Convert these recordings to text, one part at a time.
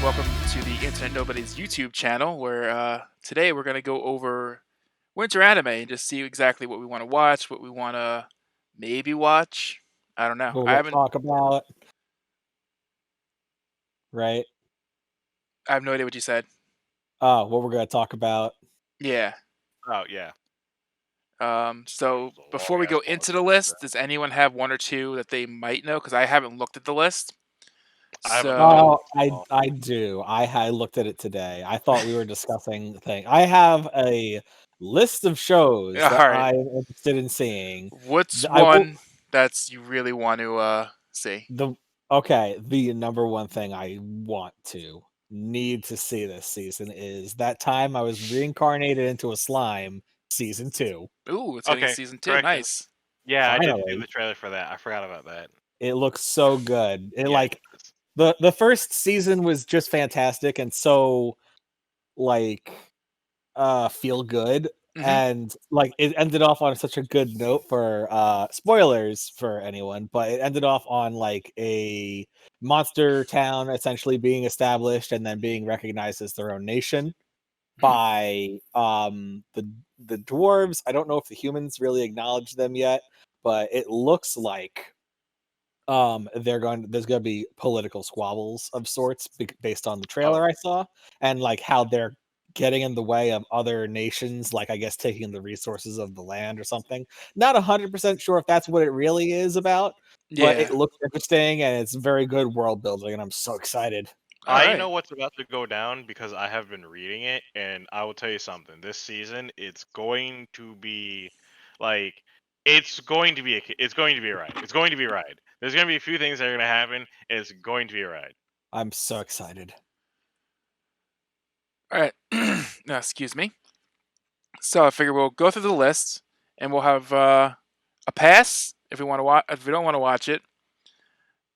welcome to the Internet Nobodies YouTube channel, where today we're going to go over winter anime and just see exactly what we want to watch, what we want to maybe watch. I don't know. What I we'll haven't. talk about, right? I have no idea what you said. What we're gonna talk about. Yeah. Oh yeah. So That was a before long we ass go pause. into the list, does anyone have one or two that they might know? Because I haven't looked at the list. I haven't looked at So it. I do. I looked at it today. I thought we were discussing the thing. I have a list of shows all that right, I'm interested in seeing. what's I will one that's you really want to see? the the number one thing I need to see this season is That Time I Was Reincarnated into a Slime season 2. Ooh, it's getting a Okay, season 2. correction. Nice. Yeah, I did see Finally, the trailer for that. I forgot about that. it looks so good. Yeah, The first season was just fantastic and so like feel good, Hmm. and like it ended off on such a good note for spoilers for anyone, but it ended off on like a monster town essentially being established and then being recognized as their own nation Hmm. by the dwarves. I don't know if the humans really acknowledge them yet, but it looks like there's going to be political squabbles of sorts based on the Oh, trailer I saw, and like how they're getting in the way of other nations, like I guess taking the resources of the land or something. Not 100% sure if that's what it really is about, but Yeah. it looks interesting and it's very good world building, and I'm so excited. All I right. know what's about to go down because I have been reading it, and I will tell you something. This season, it's going to be like it's going to be it's going to be a ride. It's going to be a ride. There's going to be a few things that are going to happen, and it's going to be a ride. I'm so excited. All right. No, excuse me. So I figure we'll go through the list and we'll have a pass if we want to watch. If we don't want to watch it,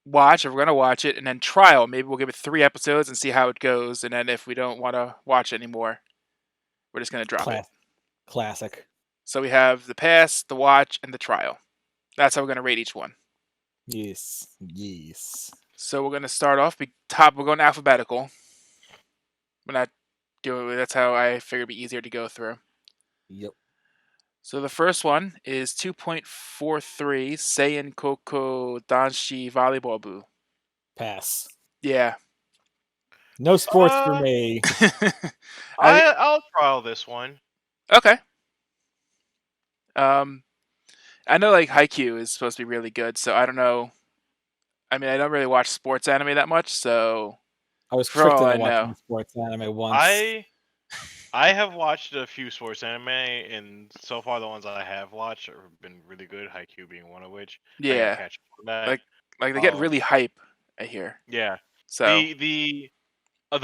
watch. If we're gonna watch it, and then trial. Maybe we'll give it 3 episodes and see how it goes. And then if we don't want to watch it anymore, we're just gonna drop it. Class- Classic. So we have the pass, the watch, and the trial. That's how we're gonna rate each one. Yes. So we're gonna start off. Top. We're going alphabetical. We're not doing. That's how I figured it'd be easier to go through. Yep. So the first one is 2.43 Seiyan Koko Danshi Volleyball Boo. Pass. Yeah. No sports for Uh, me. I'll trial this one. Okay. Um, I know like Haikyuu is supposed to be really good, so I don't know. I mean, I don't really watch sports anime that much, so I was for tricked all I into know, watching sports anime once. I have watched a few sports anime, and so far the ones I have watched have been really good. Haikyuu being one of which. I gotta yeah, catch up on that. like they get really Um, hype. I hear. yeah. So The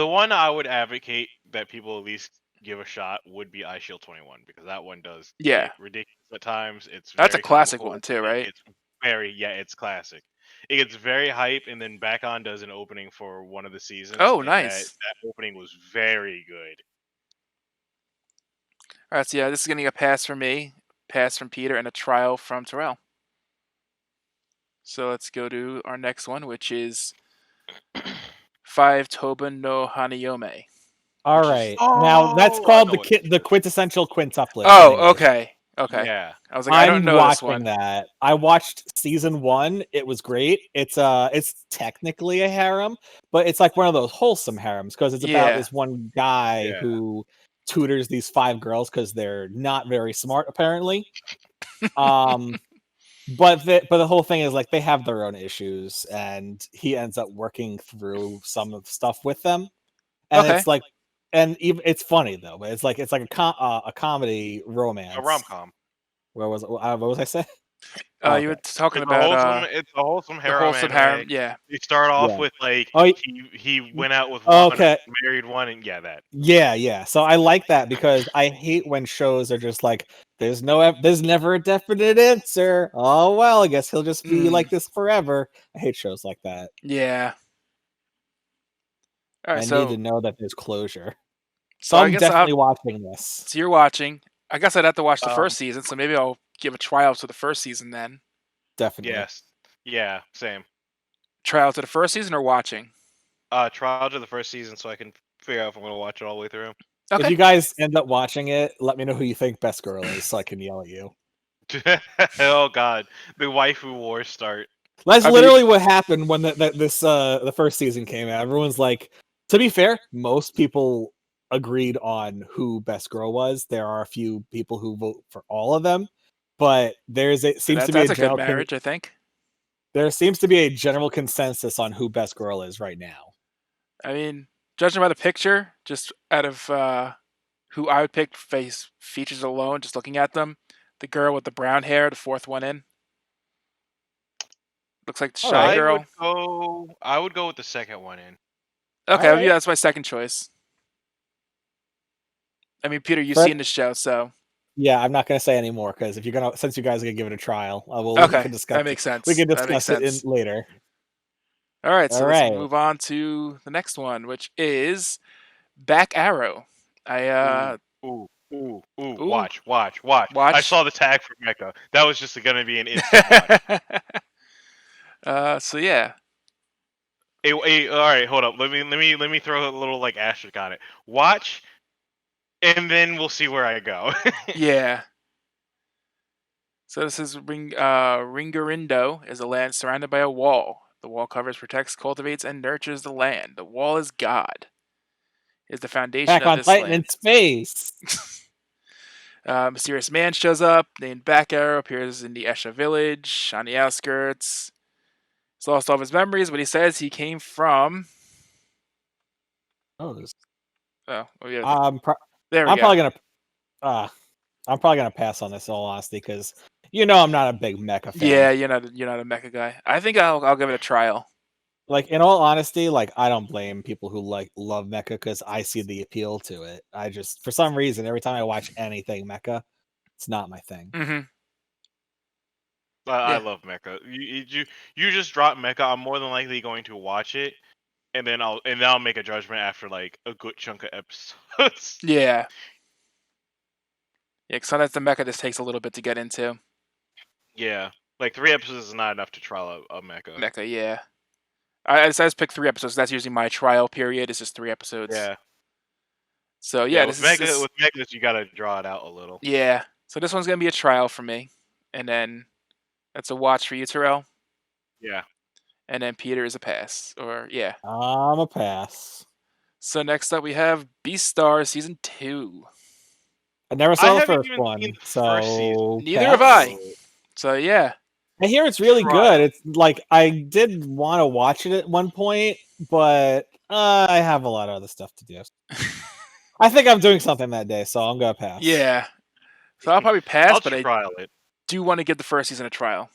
one I would advocate that people at least give a shot would be iShield 21 because that one does yeah, get ridiculous at times. It's that's a very classic comical. one too, right? It's it's classic. It gets very hype, and then Back On does an opening for one of the seasons, Oh, and that nice. that opening was very good. All right, so yeah, this is getting a pass from me, pass from Peter, and a trial from Terrell. So let's go to our next one, which is 5 Toba no Hanayome. All Which is right. Now that's I called know what this the is. quintessential quintuplet in Oh, English. okay. Okay. Yeah. I was like, I don't I'm know this watching one. that. I watched season 1. It was great. It's technically a harem, but it's like one of those wholesome harems because it's about Yeah. this one guy Yeah. who tutors these 5 girls because they're not very smart apparently. But the whole thing is like they have their own issues, and he ends up working through some of the stuff with them, and Okay. it's like, and even it's funny though, but it's like a comedy A romance. rom com. Where was it? What was I saying? You were talking It's about a wholesome the harem wholesome anime. harem. Yeah. You start off Yeah. with like Oh, he went out with one, okay. married one, and yeah, that. Yeah. So I like that because I hate when shows are just like there's never a definite answer. Oh well, I guess he'll just be like this forever. I hate shows like that. Yeah. All right. I need to So know that there's closure. So so I I'm guess I'll have. definitely watching this. So you're watching. I guess I'd have to watch the Um, first season. So maybe I'll give a trial to the first season then. Definitely. yes, yeah, same. Trial to the first season or watching. trial to the first season so I can figure out if I'm gonna watch it all the way through. If Okay. you guys end up watching it, let me know who you think best girl is, so I can yell at you. Oh God, the waifu wars start. That's I mean, literally what happened when the first season came out. Everyone's like, to be fair, most people agreed on who best girl was. There are a few people who vote for all of them, but seems to be a that's a good general marriage, I think. there seems to be a general consensus on who best girl is right now. I mean, judging by the picture, just out of who I would pick face features alone, just looking at them, the girl with the brown hair, the fourth one in, looks like the All shy right, girl. I would go with the second one in. Okay, all well, yeah, right. that's my second choice. I mean, Peter, you've Fred, seen the show, so yeah, I'm not gonna say anymore because if you're gonna, since you guys are gonna give it a trial, we okay, can discuss that it. makes We sense. can That makes discuss it in sense. later. All right, All so let's right. move on to the next one, which is Back Arrow. I Ooh! ooh Watch! I watch. saw the tag for Mecha. That was just gonna be an instant watch. So yeah, Hey, all right, hold up. Let me throw a little like asterisk on it. Watch, and then we'll see where I go. yeah. So this is Ringarindo is a land surrounded by a wall. The wall covers, protects, cultivates, and nurtures the land. The wall is God. Is the foundation Back of on this Titan land. in space. Mysterious man shows up, named Back Arrow, appears in the Esha village on the outskirts. He's lost all of his memories, but he says he came from. Oh, this. Oh yeah, there we I'm go. probably gonna. Uh, I'm probably gonna pass on this in all honesty because I'm not a big mecha fan. Yeah, you're not a mecha guy. I think I'll give it a trial. Like in all honesty, like I don't blame people who like love mecha because I see the appeal to it. I just for some reason every time I watch anything mecha, it's not my thing. Hmm. I Yeah, love Mecha. You just drop Mecha. I'm more than likely going to watch it, and then I'll make a judgment after like a good chunk of episodes. yeah, yeah. Because sometimes the mecha just takes a little bit to get into. Yeah, like 3 episodes is not enough to trial a Mecha. Mecha, yeah. I just pick 3 episodes. That's usually my trial period. It's just 3 episodes. Yeah, So yeah. yeah, With this is Mecha, this. with Mechas, you gotta draw it out a little. Yeah. So this one's gonna be a trial for me, and then that's a watch for you, Terrell, Yeah. and then Peter is a pass. Or yeah. I'm a pass. So next up we have Beastar season 2. I never I saw the haven't first even seen one, the first season, so Neither have pass. I. so So yeah. I hear it's really good. trial. It's like I did want to watch it at one point, but I have a lot of other stuff to do. I think I'm doing something that day, so I'm gonna pass. Yeah. So I'll probably pass, I'll but I trial it. do want to give the first season a trial.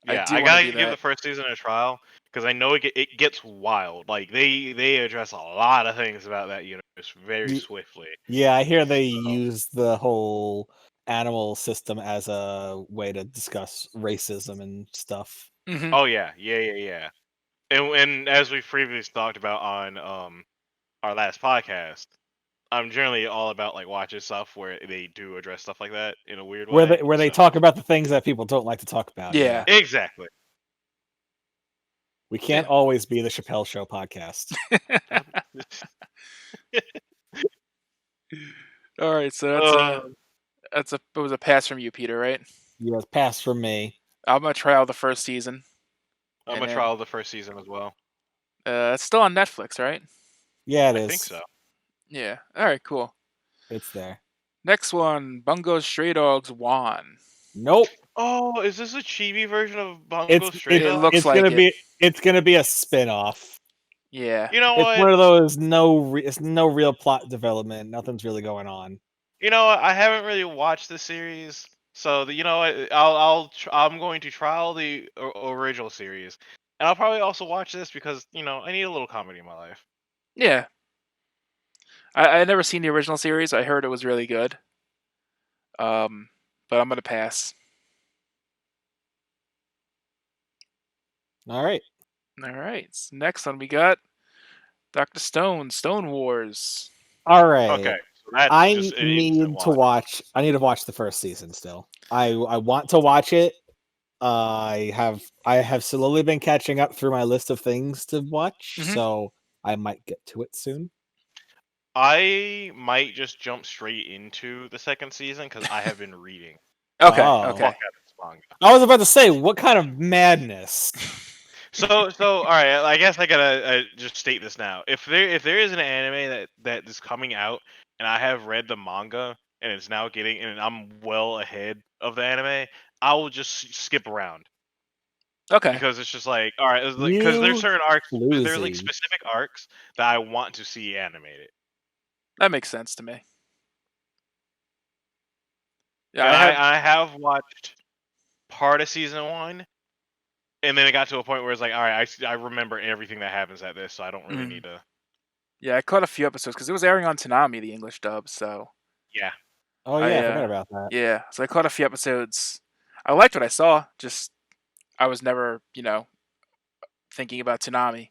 I Yeah, do I want to gotta do give the that. first season a trial because I know it gets wild. Like they address a lot of things about that universe very Y- swiftly. Yeah, I hear they So, use the whole animal system as a way to discuss racism and stuff. Hmm. oh yeah. And as we previously talked about on our last podcast, I'm generally all about like watching stuff where they do address stuff like that in a weird way. Where they So talk about the things that people don't like to talk about. Yeah. Yeah. exactly. We Yeah. can't always be the Chappelle Show podcast. All right. So uh, it was a pass from you, Peter, right? Yes, pass from me. I'm gonna try out the first season, I'm and gonna then trial the first season as well. it's still on Netflix, right? Yeah, it I think is. so. Yeah. All right. Cool. It's there. Next one, Bungo Stray Dogs Juan. Nope. Oh, is this a chibi version of Bungo Stray It looks Dogs? like it. It's gonna be a spin-off. Yeah. You know It's what? one of those it's no real plot development. Nothing's really going on. You know what? I haven't really watched the series, so you know what? I'm going to trial the original series, and I'll probably also watch this because I need a little comedy in my life. Yeah. I never seen the original series. I heard it was really good. Um, but I'm gonna pass. All right. All right. So next one we got Dr. Stone, Stone Wars. All right. Okay, so that's just I an instant need to watch. watch. I need to watch the first season still. I want to watch it, I have slowly been catching up through my list of things to watch, Mhm. so I might get to it soon. I might just jump straight into the second season because I have been reading Okay, Oh. the okay. fuck out of this manga. I was about to say, what kind of madness? So all right. I guess I gotta just state this now. If there is an anime that is coming out and I have read the manga and it's now getting and I'm well ahead of the anime, I will just skip around Okay, because it's just like all right, because there's You certain arcs, there's like floozy. specific arcs that I want to see animated. that makes sense to me. Yeah, And I have. I have watched part of season one, and then it got to a point where it's like, all right, I remember everything that happens at this, so I don't really Mm, need to. yeah, I caught a few episodes because it was airing on Toonami, the English dub. So Yeah. Oh yeah, I forgot about that. yeah, so I caught a few episodes. I liked what I saw. Just I was never, thinking about Toonami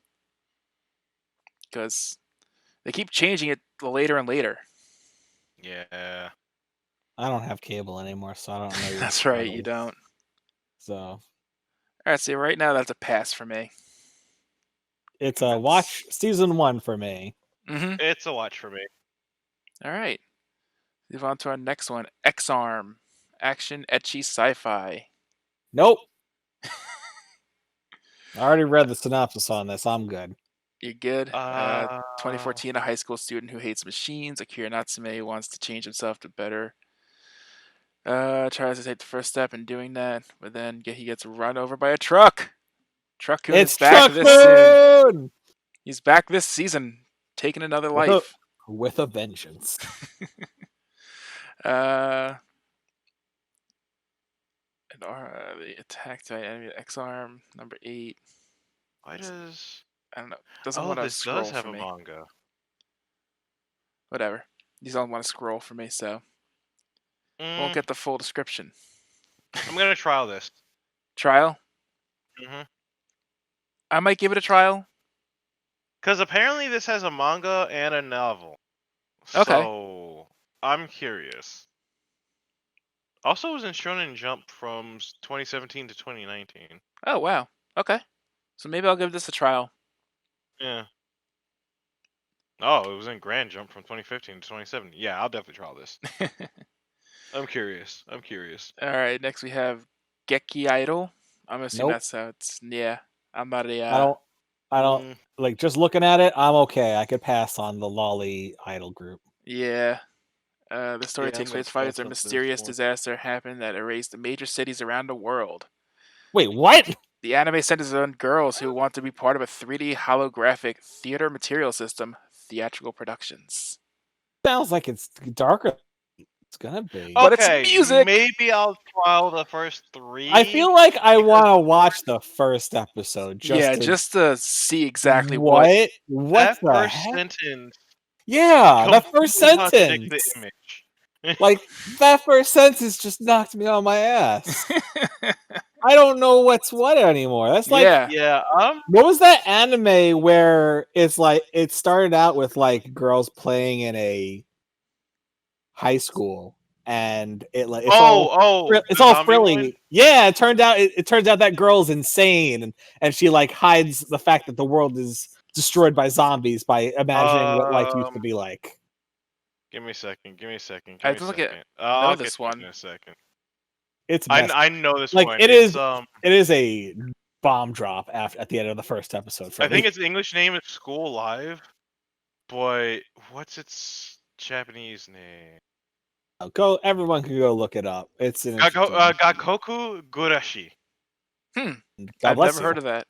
because they keep changing it later and later. Yeah. I don't have cable anymore, so I don't know your That's right, you struggles. don't. So All right, so right now that's a pass for me. it's And a that's watch season 1 for me. mm-hmm. It's a watch for me. All right. Move on to our next one. X-Arm. Action ecchi sci-fi. Nope. I already read the synopsis on this. I'm good. You're good. Uh, 2014, a high school student who hates machines, Akira Natsume, wants to change himself to better. Tries to take the first step in doing that, but then he gets run over by a truck. Truck-kun is It's back Truck this soon. Moon He's back this season, taking another with a life. with a vengeance. uh, the attack by enemy X-Arm, number 8. why does? I don't know. Doesn't Oh, want to this does scroll have for a me. manga. Whatever. These don't want to scroll for me, so won't Mm, get the full description. I'm gonna trial this. Trial? hmm I might give it a trial. Because apparently this has a manga and a novel. Okay. So I'm curious. Also, it was in Shonen Jump from 2017 to 2019. Oh, wow. Okay. So maybe I'll give this a trial. Yeah. Oh, it was in Grand Jump from 2015 to 2017. Yeah, I'll definitely trial this. I'm curious. I'm curious. All right. Next we have Geki Idol. I'm assuming Nope. that's how it's. Yeah. I'm not a. I don't Mm, like just looking at it, I'm okay. I could pass on the Lolly Idol group. Yeah. The story yeah, I'm takes gonna place following pass a on this mysterious one. disaster happened that erased major cities around the world. Wait, what? The anime centers on girls who want to be part of a 3D holographic theater material system, theatrical productions. Sounds like it's darker than it's gonna be. But it's Okay, music! maybe I'll trial the first I 3 feel like I because want to watch the first episode just Yeah, to just to see exactly what. what? What that the first heck? sentence Yeah, that first completely contradicts the sentence. image. Like that first sentence just knocked me on my ass. I don't know what's what anymore. That's like Yeah. Yeah, what was that anime where it's like it started out with like girls playing in a high school and it like it's the all zombie one? frilly. Yeah, it turns out that girl's insane and she like hides the fact that the world is destroyed by zombies by imagining what life used to Um, be like. give me a second. Give me a second. Give I me a don't think second. I know I'll get this to it one. in a second. It's messed I up. know this Like one. It's it is a bomb drop at the end of the first episode for I think me. its English name is School Live, but what's its Japanese name? Everyone can go look it up. It's an interesting Gakoku Gurashi. Hmm. God I've bless never you. heard of that.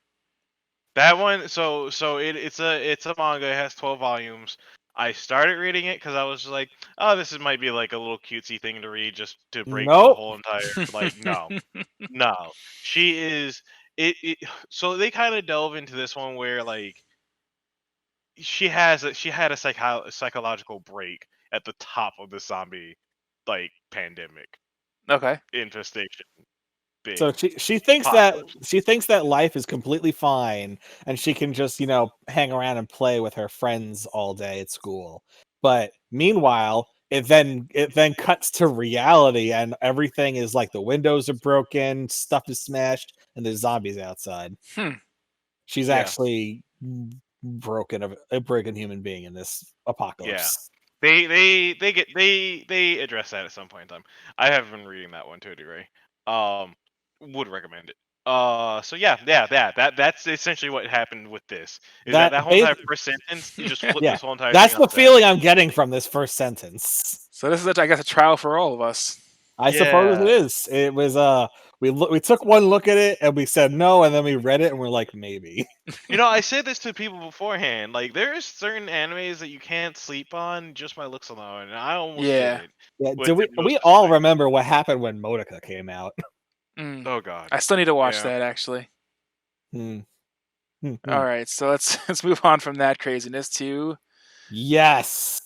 That one, it's a manga. It has 12 volumes. I started reading it because I was just like, oh, might be like a little cutesy thing to read just to break the Nope. whole entire. Like, no, no, she is it. So they kind of delve into this one where like she had a psychological break at the top of the zombie like pandemic Okay. infestation So thing. she thinks that Apocalypse. life is completely fine and she can just, hang around and play with her friends all day at school. But meanwhile, it then cuts to reality, and everything is like the windows are broken, stuff is smashed, and there's zombies outside. Hmm. She's Yeah. actually a broken human being in this apocalypse. They address that at some point in time. I have been reading that one to a degree. Would recommend it. So that's essentially what happened with this. Is that That whole bas- entire first sentence? You just flip yeah, this whole entire that's thing the upside. feeling I'm getting from this first sentence. So this is, I guess, a trial for all of us. I suppose it Yeah. is. It was we took one look at it and we said no, and then we read it and we're like maybe. You know, I said this to people beforehand. Like, there's certain animes that you can't sleep on just by looks alone, and I almost Yeah. did Yeah, with no we all specific. remember what happened when Modica came out? Mm. Oh God. I still need to watch Yeah. that actually. Hmm. Hmm, hmm. All right, so let's move on from that craziness to Yes,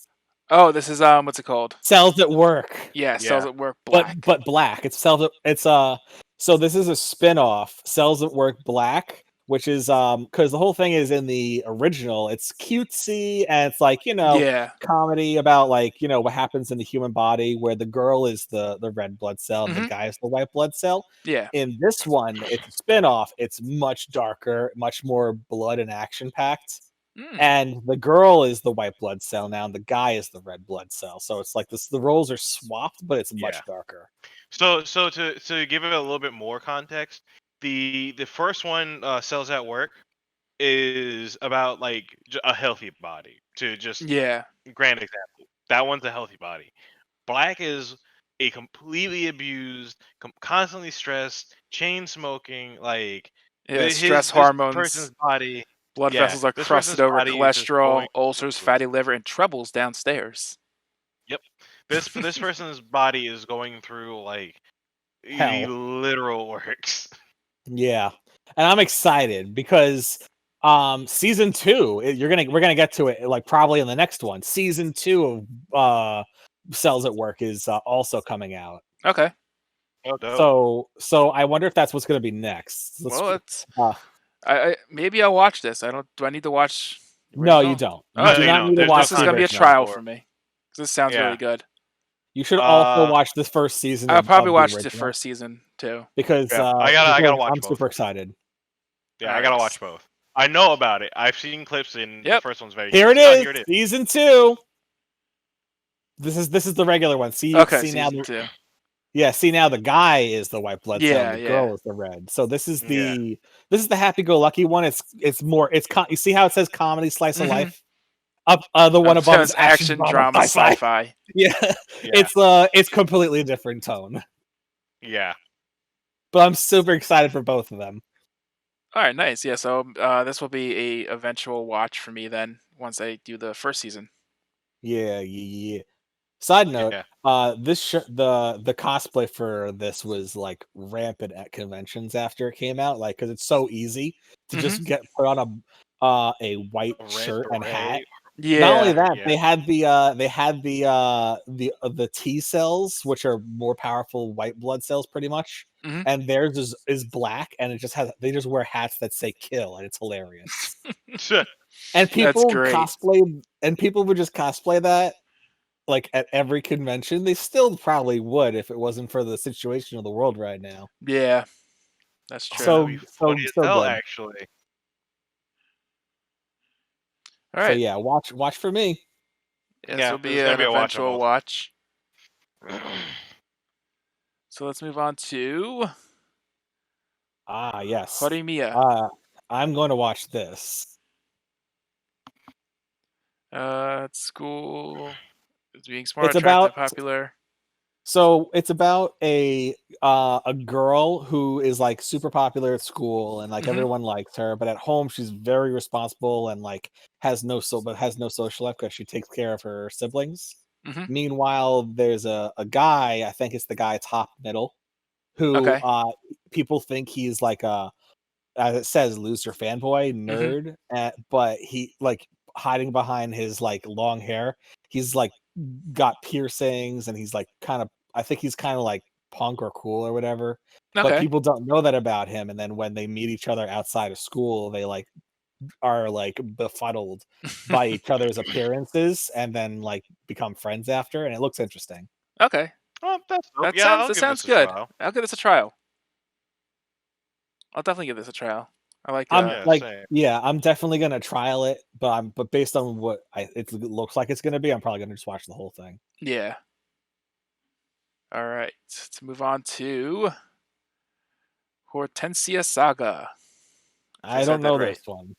this is what's it called? Cells at Work. Yeah, Cells Yeah. at Work Black. But black. So this is a spin-off, Cells at Work Black, which is because the whole thing is in the original, it's cutesy and it's like, Yeah. comedy about like, what happens in the human body where the girl is the red blood cell and the Mhm. guy is the white blood cell. Yeah. In this one, it's a spin-off, it's much darker, much more blood and action packed. Mm. And the girl is the white blood cell now, and the guy is the red blood cell. So it's like this: the roles are swapped, but it's Yeah. much darker. So to give it a little bit more context, the first one, Cells at Work, is about like a healthy body. To just Yeah. grand example, that one's a healthy body. Black is a completely abused, constantly stressed, chain smoking. Like Yeah. Stress this hormones. person's body. Blood Yeah, vessels are this crusted person's over body is just going cholesterol, ulcers, through. fatty liver, and troubles downstairs. Yep, this person's body is going through like the Hell, literal works. yeah. And I'm excited because season 2, we're gonna get to it like probably in the next one. Season 2 of Cells at Work is also coming out. Okay. Oh, dope. So I wonder if that's what's gonna be next. Well, it's Uh, I maybe I'll watch this. I don't. Do I need to watch the no, you original? don't. You Alright. do not need to there's no watch This is the gonna be a original. trial for- for me. 'Cause this sounds Yeah. really good. You should also Uh, watch this first season. I'll probably of watch the original, first season too. because Yeah, I gotta because watch I'm both. super excited. Yeah, I gotta Alright. watch both. I know about it. I've seen clips, and the Yep. first one's very. Here it cute. Oh, is, here it is. season 2. This is the regular one. See Okay, now. season 2. Yeah, see now the guy is the white blood cell, Yeah, and the yeah. girl is the red. So this is Yeah. the happy-go-lucky one. It's more you see how it says comedy slice of Mhm. life? Up the one above is It's action, drama, sci-fi. sci-fi. Yeah. Yeah. It's completely different tone. Yeah. But I'm super excited for both of them. All right, nice. Yeah, so this will be a eventual watch for me then once I do the first season. Yeah. Side note, Yeah. the cosplay for this was like rampant at conventions after it came out, like because it's so easy to just get put on a white A red shirt and hat. beret. Not only Yeah. that, Yeah. they had the T cells, which are more powerful white blood cells, pretty much, Mhm. and theirs is black, and they just wear hats that say "kill," and it's hilarious. And That's great. people would just cosplay that like at every convention. They still probably would if it wasn't for the situation of the world right now. Yeah, that's true. So- That'd be funny as so hell, good. actually. All So right. yeah, watch for me. This Yeah, will be there's gonna an be a watch on eventual both. watch. So let's move on to Ah, yes. Horimiya. I'm going to watch this. At school is being smart, It's attractive, about popular. So it's about a girl who is like super popular at school, and like Mhm. everyone likes her, but at home she's very responsible and like has no social life because she takes care of her siblings. Mhm. Meanwhile, there's a guy, I think it's the guy top middle, who Okay. people think he's like a, as it says, loser fanboy nerd, but he like hiding behind his like long hair, he's like got piercings, and he's like kind of, I think he's kind of like punk or cool or whatever. But Okay. people don't know that about him, and then when they meet each other outside of school, they like are like befuddled by each other's appearances and then like become friends after, and it looks interesting. Okay, Oh, that's dope. Yeah, I'll that give sounds this a good. trial. I'll give this a trial. I'll definitely give this a trial. I like I'm Yeah, like, same. yeah, I'm definitely gonna trial it, but based on what it looks like it's gonna be, I'm probably gonna just watch the whole thing. yeah. All right, let's move on to Hortensia Saga. If I I said don't that know right. this one.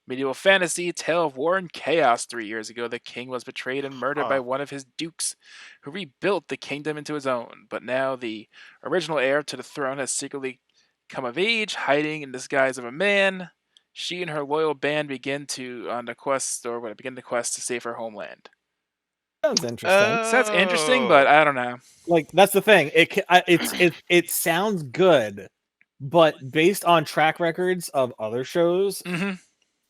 Medieval fantasy tale of war and chaos. 3 years ago, the king was betrayed and murdered by Huh. one of his dukes, who rebuilt the kingdom into his own. But now the original heir to the throne has secretly come of age, hiding in disguise of a man. She and her loyal band begin the quest to save her homeland. Sounds interesting. Sounds interesting, but Oh. I don't know. Like that's the thing. It sounds good, but based on track records of other shows, Hmm.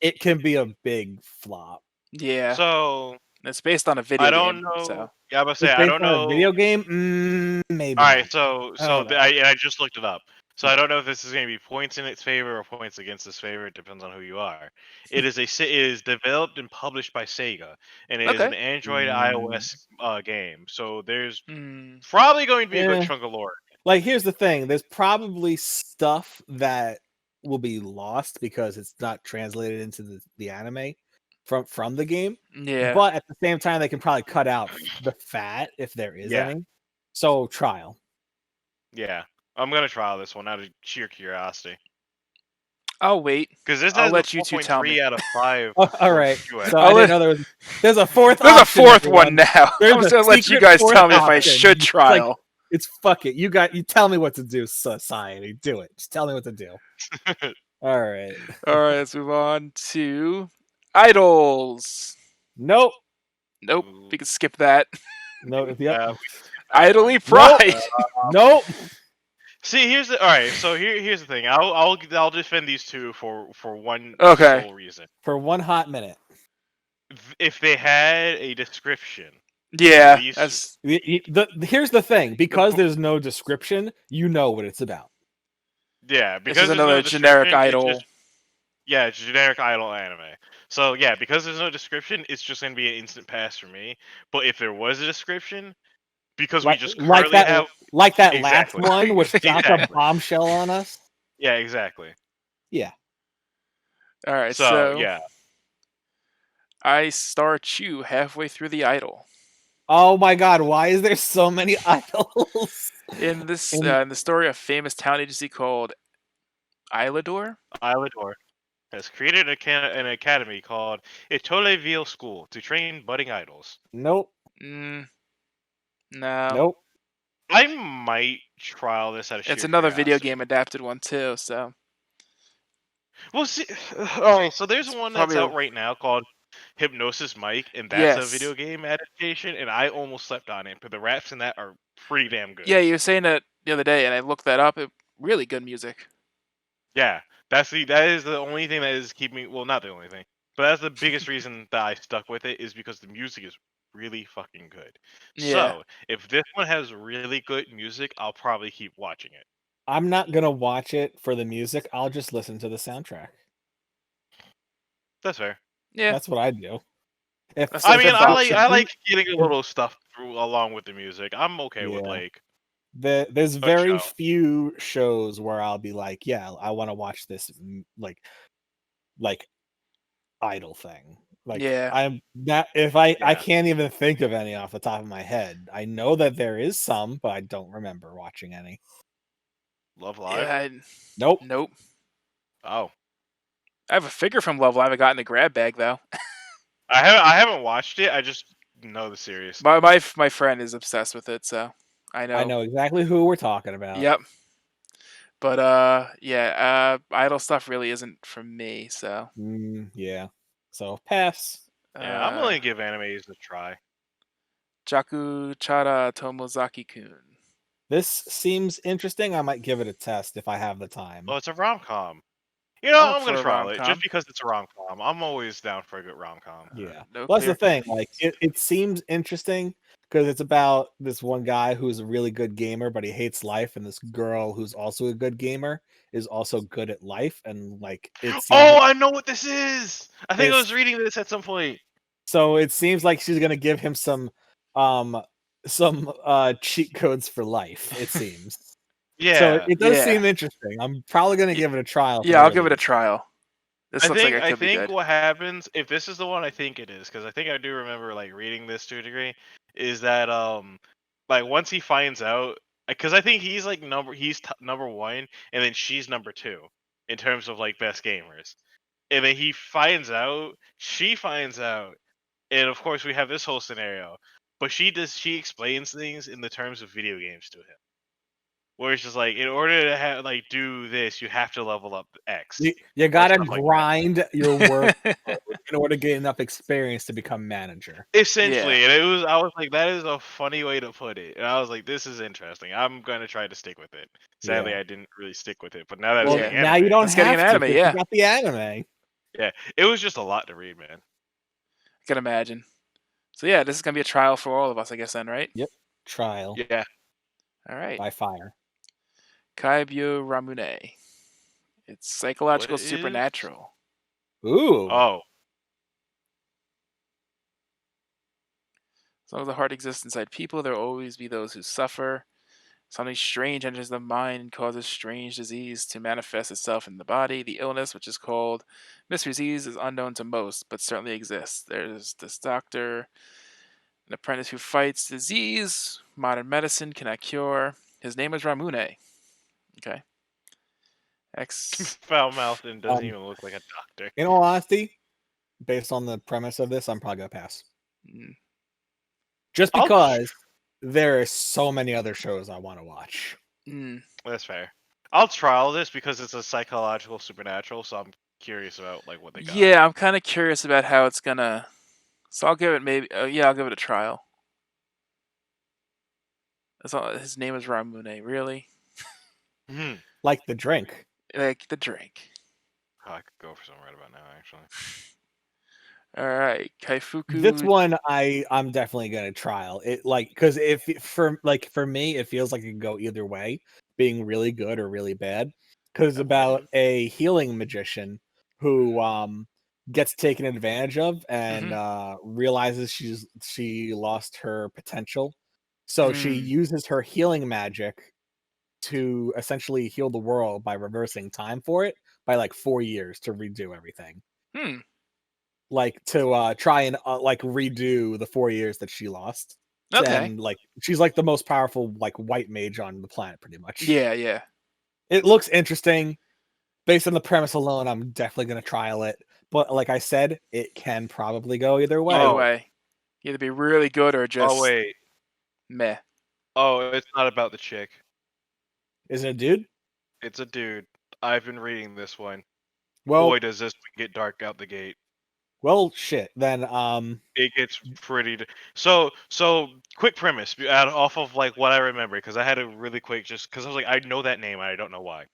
it can be a big flop. Yeah, So it's based on a I video don't game, know. so Yeah, I'm gonna say It's I based don't on a know. video game. Maybe All not. right, so I don't know. I just looked it up. So I don't know if this is going to be points in its favor or points against its favor. It depends on who you are. It is developed and published by Sega, and it is okay. an Android Mm, iOS game. So there's Mm, probably going to be a good eh. chunk of lore. Like here's the thing. There's probably stuff that will be lost because it's not translated into the anime from the game. yeah. But at the same time, they can probably cut out the fat if there is Yeah, any. So trial. yeah. I'm gonna try this one out of sheer curiosity I'll wait. because this I'll has a let you two tell 4.3 me. out of 5 All for right. US. So I I'll didn't let, know there's a fourth there's a option, fourth one everyone. now. I'm There's just a gonna let you secret guys fourth tell me if I option. should It's like trial. it's fuck it. You tell me what to do, society. Do it. Just tell me what to do. All right. All right, let's move on to idols. Nope. Nope, Ooh, we can skip that. No. Yep. we can skip that one. Idly Nope. Pride. Nope. See, here's the all right. So here's the thing. I'll defend these two for one Okay. sole reason. For one hot minute. If they had a description, at Yeah, least that's Here's the thing. the. Because there's no description, you know what it's about. yeah, It's just because there's no another generic description, it's idol. just yeah, it's generic idol anime. So yeah, because there's no description, it's just gonna be an instant pass for me. But if there was a description, because we Like just like currently that have like that last exactly, one, which dropped a exactly, bombshell on us. yeah, exactly. Yeah. All right, So so yeah, I start you halfway through the idol. Oh my god, why is there so many idols? In this, In in the story of a famous talent agency called Islador. Islandor has created an academy called Itoleville School to train budding idols. Nope. Mm, no, Nope. I might trial this out of it's sheer another video curiosity. game adapted one too. So Well, see, all right. So there's it's one that's probably out right now called Hypnosis Mike, and that's a yes. video game adaptation. And I almost slept on it, but the raps in that are pretty damn good. Yeah, you were saying that the other day, and I looked that up. Really good music. Yeah, that is the only thing that is keeping me. Well, not the only thing, but that's the biggest reason that I stuck with it is because the music is really fucking good. Yeah, So if this one has really good music, I'll probably keep watching it. I'm not gonna watch it for the music. I'll just listen to the soundtrack. That's fair. yeah. That's what I do. That's I the If mean, it's best I option. like getting a if, little stuff through along with the music. I'm okay with yeah, like there's a very show. few shows where I'll be like, yeah, I want to watch this like idol thing. Like Yeah, I'm not if I Yeah, can't even think of any off the top of my head. I know that there is some, but I don't remember watching any. Love Live. yeah. Nope. Nope. Oh, I have a figure from Love Live. I got in a grab bag though. I haven't watched it. I just know the series. My friend is obsessed with it, so I I know. know exactly who we're talking about. Yep. But yeah, idol stuff really isn't for me. So Yeah. So pass. Yeah, I'm willing uh, to give animes a try. Jaku Chara Tomozaki-kun. This seems interesting. I might give it a test if I have the time. Well, it's a rom com. You know, I'm up I'm gonna for a trial rom it just com. because it's a rom com. I'm always down for a good rom com. Yeah. Well, that's the Nuclear thing. Like, panties. it seems interesting because it's about this one guy who's a really good gamer, but he hates life, and this girl who's also a good gamer is also good at life, and like it seems Oh, like I know what this is. I think I it's was reading this at some point. so it seems like she's gonna give him um cheat codes for life, it seems. So Yeah. it does Yeah. seem interesting. I'm probably gonna Y- give it a trial at the Yeah, I'll very give it a least. trial. This I looks like think it I could be think good. what happens if this is the one I think it is, because I think I do remember like reading this to a degree, is that like once he finds out, because I think he's like number one, and then she's number two in terms of like best gamers, and then he finds out, she finds out, and of course we have this whole scenario, but she explains things in the terms of video games to him, where it's just like in order to have like do this, you have to level up X You or gotta stuff like that. grind your work in order to get enough experience to become manager. Yeah. Essentially, and I was like, that is a funny way to put it, and I was like, this is interesting. I'm gonna try to stick with it. Sadly, Yeah. I didn't really stick with it, but now that it's Well, getting Yeah. now you anime, don't That's getting an have to anime, because you yeah. got the anime. yeah, it was just a lot to read, man. I can imagine. So yeah, this is gonna be a trial for all of us, I guess then, right? Yep. Trial Yeah, All right. by fire. Kaibyo Ramune. It's what psychological it is? supernatural. Ooh. Oh, As long as the heart exists inside people, there will always be those who suffer. Something strange enters the mind and causes strange disease to manifest itself in the body. The illness, which is called mystery disease, is unknown to most, but certainly exists. There's this doctor, an apprentice who fights disease. Modern medicine cannot cure. His name is Ramune. Okay. X. foul mouthed and doesn't Um, even look like a doctor. in all honesty, based on the premise of this, I'm probably gonna pass. Mm, Just I'll. because there are so many other shows I want to watch. mm. That's fair. I'll trial this because it's a psychological supernatural, so I'm curious about like what they got. Yeah, I'm kind of curious about how it's gonna. So I'll give it maybe. Yeah, I'll give it a trial. That's all. His name is Ramune. Really? Hmm. Like the drink. Like the drink. Oh, I could go for some right about now, actually. All right, This Kaifuku. one I'm definitely gonna trial it, like, because if for me it feels like it can go either way, being really good or really bad. Because it's about Okay. a healing magician who gets taken advantage of and Mm-hmm. realizes she lost her potential, so she Mm. uses her healing magic to essentially heal the world by reversing time for it by like 4 years to redo everything, Hmm. like to try and like redo the 4 years that she lost. Okay. And like she's like the most powerful like white mage on the planet, pretty much. Yeah. Yeah. It looks interesting. Based on the premise alone, I'm definitely gonna trial it. But like I said, it can probably go either Either way. Oh, way, either be really good or oh just wait. meh. Oh, it's not about the chick. Is it a dude? It's a dude. I've been reading this one. Well, Boy, does this one get dark out the gate. shit. Then It gets pretty. So quick premise off of like what I remember, because I had a really quick just because I was like, I know that name, and I don't know why.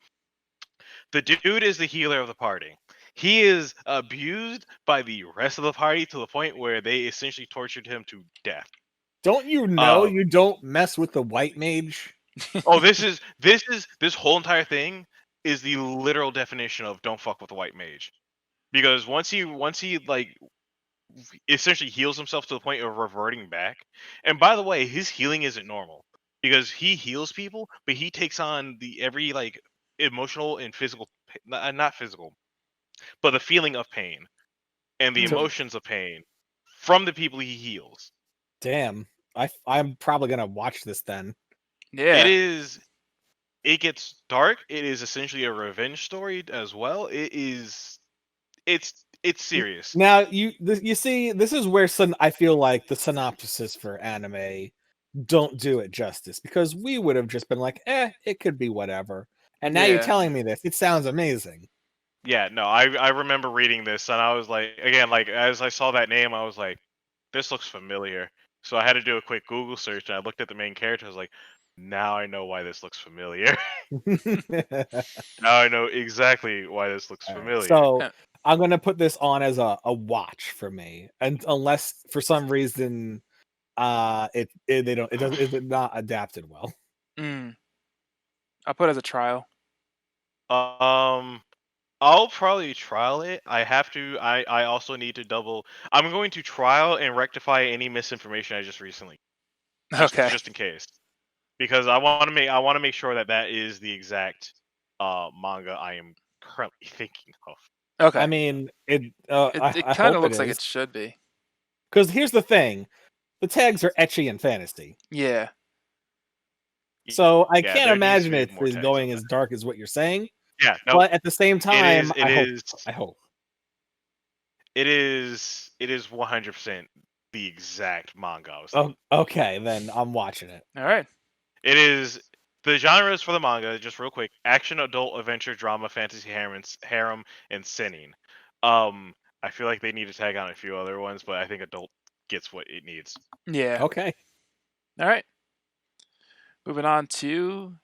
The dude is the healer of the party. He is abused by the rest of the party to the point where they essentially tortured him to death. don't you know Uh, you don't mess with the white mage? oh, this whole entire thing is the literal definition of don't fuck with the white mage. Because once he like essentially heals himself to the point of reverting back. And by the way, his healing isn't normal because he heals people, but he takes on the every like emotional and physical, not physical, but the feeling of pain and the Hmm. So emotions of pain from the people he heals. damn, I'm probably gonna watch this then. It Yeah. is. It gets dark. It is essentially a revenge story as well. It is. It's serious. Now you see, this is where I feel like the synopsises for anime don't do it justice, because we would have just been like, it could be whatever. And now you're Yeah. telling me this. It sounds amazing. Yeah, no, I remember reading this and I was like, again, like as I saw that name, I was like, this looks familiar. So I had to do a quick Google search and I looked at the main character. I was like, Now I know why this looks familiar. Now I know exactly why this looks All right, familiar. so I'm gonna put this on as a watch for me, and unless for some reason they don't it doesn't is it not adapted well. Mm. I'll put it as a trial. Um, I'll probably trial it. I have to. I also need to double. I'm going to trial and rectify any misinformation I just recently, Okay. just in case, because I want to make sure that that is the exact manga I am currently thinking of. Okay. I mean, It I kind of hope it looks like is, it should be. because here's the thing: the tags are etchy and fantasy, Yeah. so I Yeah, can't there needs to imagine be it more is tags on going as dark as what you're saying. that. Yeah, no, But at the same it time, is. It is. I hope. It is. It is 100% the exact manga I was Oh, thinking. okay, then I'm watching it. All right. It is the genres for the manga, just real quick: action, adult, adventure, drama, fantasy, harem, and sinning. I feel like they need to tag on a few other ones, but I think adult gets what it needs. Yeah. Okay. All right. Moving on to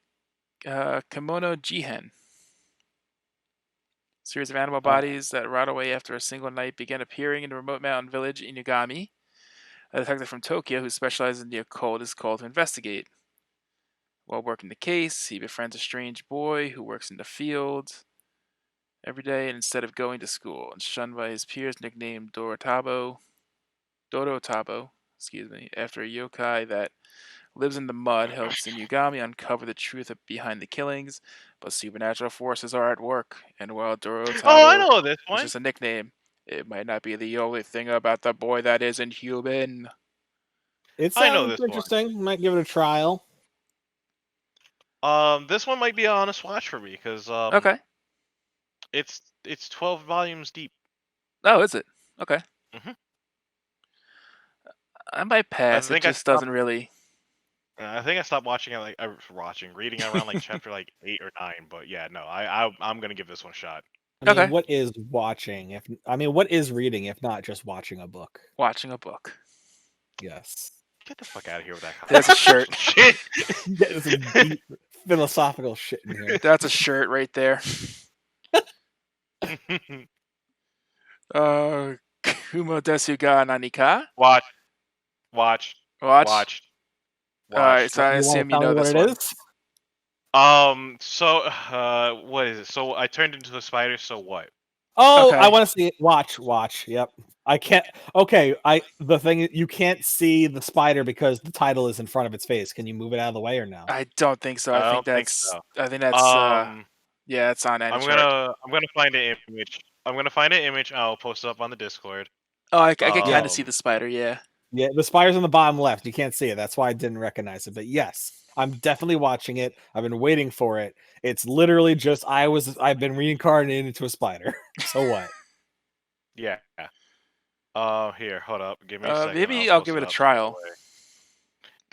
Kimono Jihen. Series of animal Uh, bodies that rot away after a single night begin appearing in a remote mountain village in Inugami. A detective from Tokyo who specializes in the occult is called to investigate. While working the case, he befriends a strange boy who works in the field every day and instead of going to school, and shunned by his peers nicknamed Dorotabo, excuse me, after a yokai that lives in the mud helps Inugami uncover the truth behind the killings, but supernatural forces are at work, and while Oh, I Dorotabo know this is one. just a nickname, it might not be the only thing about the boy that isn't human. it I know sounds this one. interesting. Might give it a trial. This one might be an honest watch for me because Okay. it's 12 volumes deep. Oh, is it? Okay. hmm I might I pass. It think I just stopped. doesn't really. I think I stopped watching it reading around like chapter like 8 or 9. But yeah, no, I'm gonna give this one a shot. I mean, Okay. what is watching? What is reading if not just watching a book? Watching a book. Yes. Get the fuck out of here with that There's a conversation. shirt. Shit. Getting some deep philosophical shit in here. That's a shirt right there. Kumo desu ga nani ka? watch, watch, Watch. watch, Alright, watch. so I You want to assume you tell me know what this it one. is? So, what is it? So I turned into a spider. So what? Oh, I Okay. want to see it. Watch. Yep. I can't. Okay. The thing you can't see the spider because the title is in front of its face. Can you move it out of the way or no? I don't think so. I don't think so. I think that's Um, yeah, it's on I'm AniChart. gonna I'm gonna find an image. I'm gonna find an image. I'll post it up on the Discord. Oh, I can kind of see Um, the spider, yeah. Yeah, the spider's on the bottom left. You can't see it. That's why I didn't recognize it. But yes, I'm definitely watching it. I've been waiting for it. It's literally just I've been reincarnated into a spider. So what? yeah. Here, hold up. Give me a second. I'll Maybe I'll post give it it a up straight trial.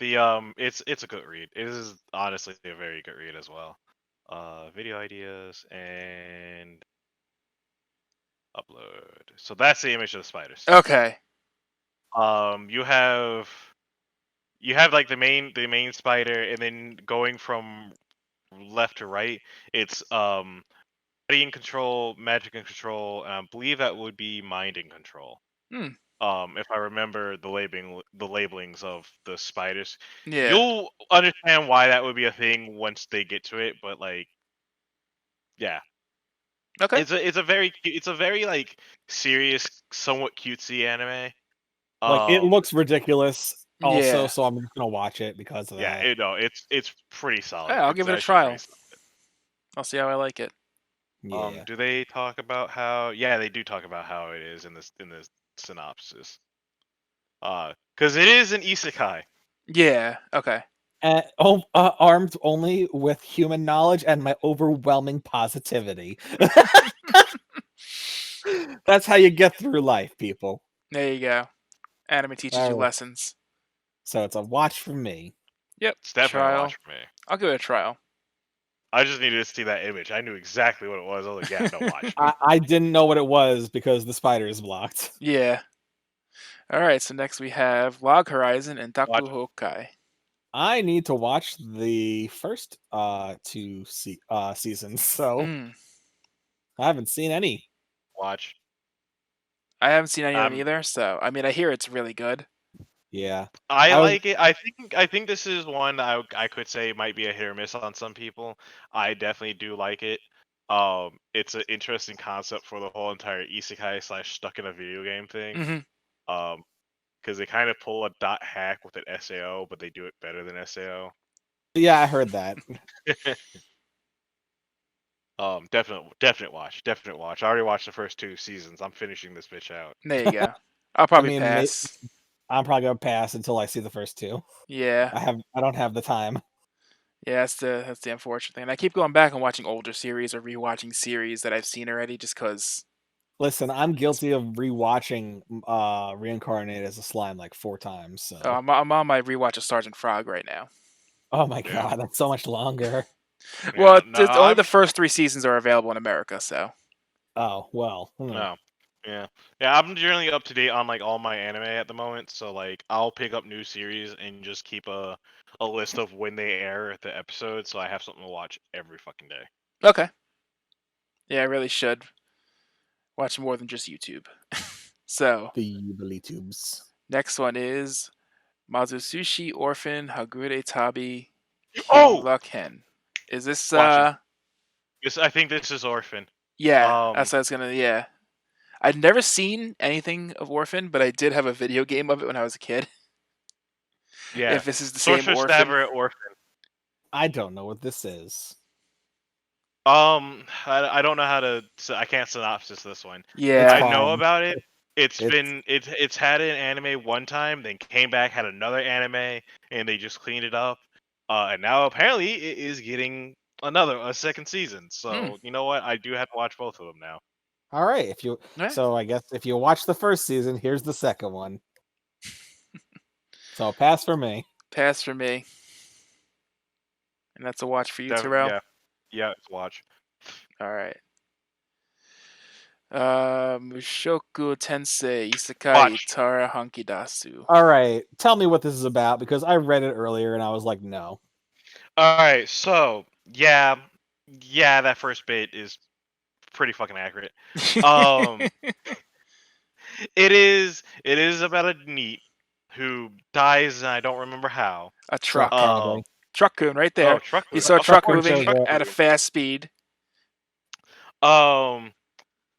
away. It's a good read. It is honestly a very good read as well. Video ideas and upload. So that's the image of the spiders. Okay. You have like the main spider, and then going from left to right, it's body in control, magic in control, and I believe that would be mind in control. Hmm. If I remember the labelings of the spiders, Yeah. you'll understand why that would be a thing once they get to it. But like, yeah, Okay. it's a very like serious, somewhat cutesy anime. Like it Um, looks ridiculous also, Yeah. so I'm just gonna watch it because of yeah, that. no, it's pretty solid. Yeah, I'll It's give it a actually pretty trial. solid. I'll see how I like it. Yeah. Do they talk about how? Yeah, they do talk about how it is in this synopsis. Because it is an isekai. Yeah. Okay. Armed only with human knowledge and my overwhelming positivity. That's how you get through life, people. There you go. Anime teaches you All right. lessons. So it's a watch for me. Yep. It's definitely a Trial. watch for me. I'll give it a trial. I just needed to see that image. I knew exactly what it was. I was like, yeah, no, watch. I didn't know what it was because the spider is blocked. Yeah. All right. So next we have Log Horizon and Watch. Taku Hokai. I need to watch the first two seasons, so Mm. I haven't seen any. Watch. I haven't seen any of them Um, either, so I mean, I hear it's really good. Yeah, I I was. like it. I think this is one I could say might be a hit or miss on some people. I definitely do like it. It's an interesting concept for the whole entire isekai slash stuck in a video game thing. Hmm. Um, because they kind of pull a dot hack with an SAO, but they do it better than SAO. Yeah, I heard that. Definite watch, definite watch. I already watched the first 2 seasons. I'm finishing this bitch out. There you go. I'll I probably mean, pass. I'm probably gonna pass until I see the first two. Yeah, I don't have the time. yeah. That's the unfortunate thing. And I keep going back and watching older series or rewatching series that I've seen already, just because. Listen, I'm guilty of rewatching Reincarnated as a Slime like 4 times. Oh, So, I'm on my rewatch of Sergeant Frog right now. oh my Yeah, god, that's so much longer. Well, yeah. No, only I'm the first 3 seasons are available in America, so. Oh well. no. Yeah, yeah. I'm generally up to date on like all my anime at the moment, so like I'll pick up new series and just keep a list of when they air the episodes, so I have something to watch every fucking day. Okay. Yeah, I really should watch more than just YouTube. So, The Billy Tubes. next one is Mazusushi Orphan Hagure Tabi Oh, Kimura Ken. Is this watching this. I think this is Orphan. yeah, Um, that's what I was gonna yeah. I'd never seen anything of Orphan, but I did have a video game of it when I was a kid. yeah. If this is the same Sorcerer's Orphan. Stabber at Orphan. I don't know what this is. I don't know how to. I can't synopsis this one. It's I Yeah. know fine. about it. It's It's had an anime one time, then came back, had another anime, and they just cleaned it up. And now apparently it is getting a second season. Hmm. So you know what? I do have to watch both of them now. all right. If you Right. So I guess if you watch the first season, here's the second one. So pass for me. Pass for me. And that's a watch for you, Terrell. Yeah, yeah. It's watch. Alright. Mushoku Tensei Isekai Watch. Tara Hankidasu. All right. Tell me what this is about because I read it earlier and I was like, no. All right. So yeah, yeah. That first bit is pretty fucking accurate. Um. It is about a NEET who dies and I don't remember how. A Truck truck. Um probably. Truck-kun right oh there. You Truckun. saw a Of truck Truck-kun course, shows moving up. at a Truckun. fast speed.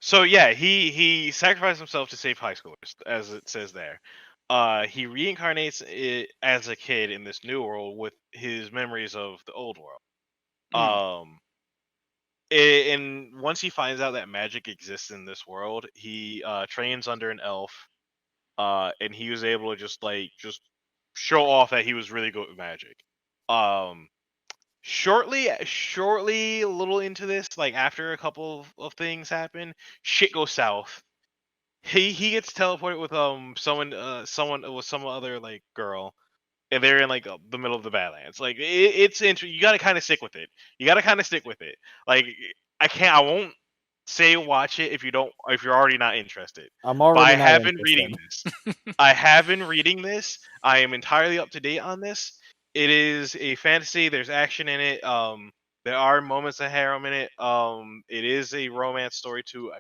So yeah, he sacrificed himself to save high schoolers, as it says there. He reincarnates as a kid in this new world with his memories of the old world. Mm, Um and once he finds out that magic exists in this world, he trains under an elf, and he was able to just show off that he was really good with magic. Um, shortly, a little into this, like after a couple of things happen, shit goes south. He gets teleported with someone with some other like girl, and they're in like the middle of the Badlands. Like it's interesting. You got to kind of stick with it. You got to kind of stick with it. Like I won't say watch it if you're already not interested. I'm But I already not have been reading interested. this. I have been reading this. I am entirely up to date on this. It is a fantasy. There's action in it. There are moments of harem in it. It is a romance story to a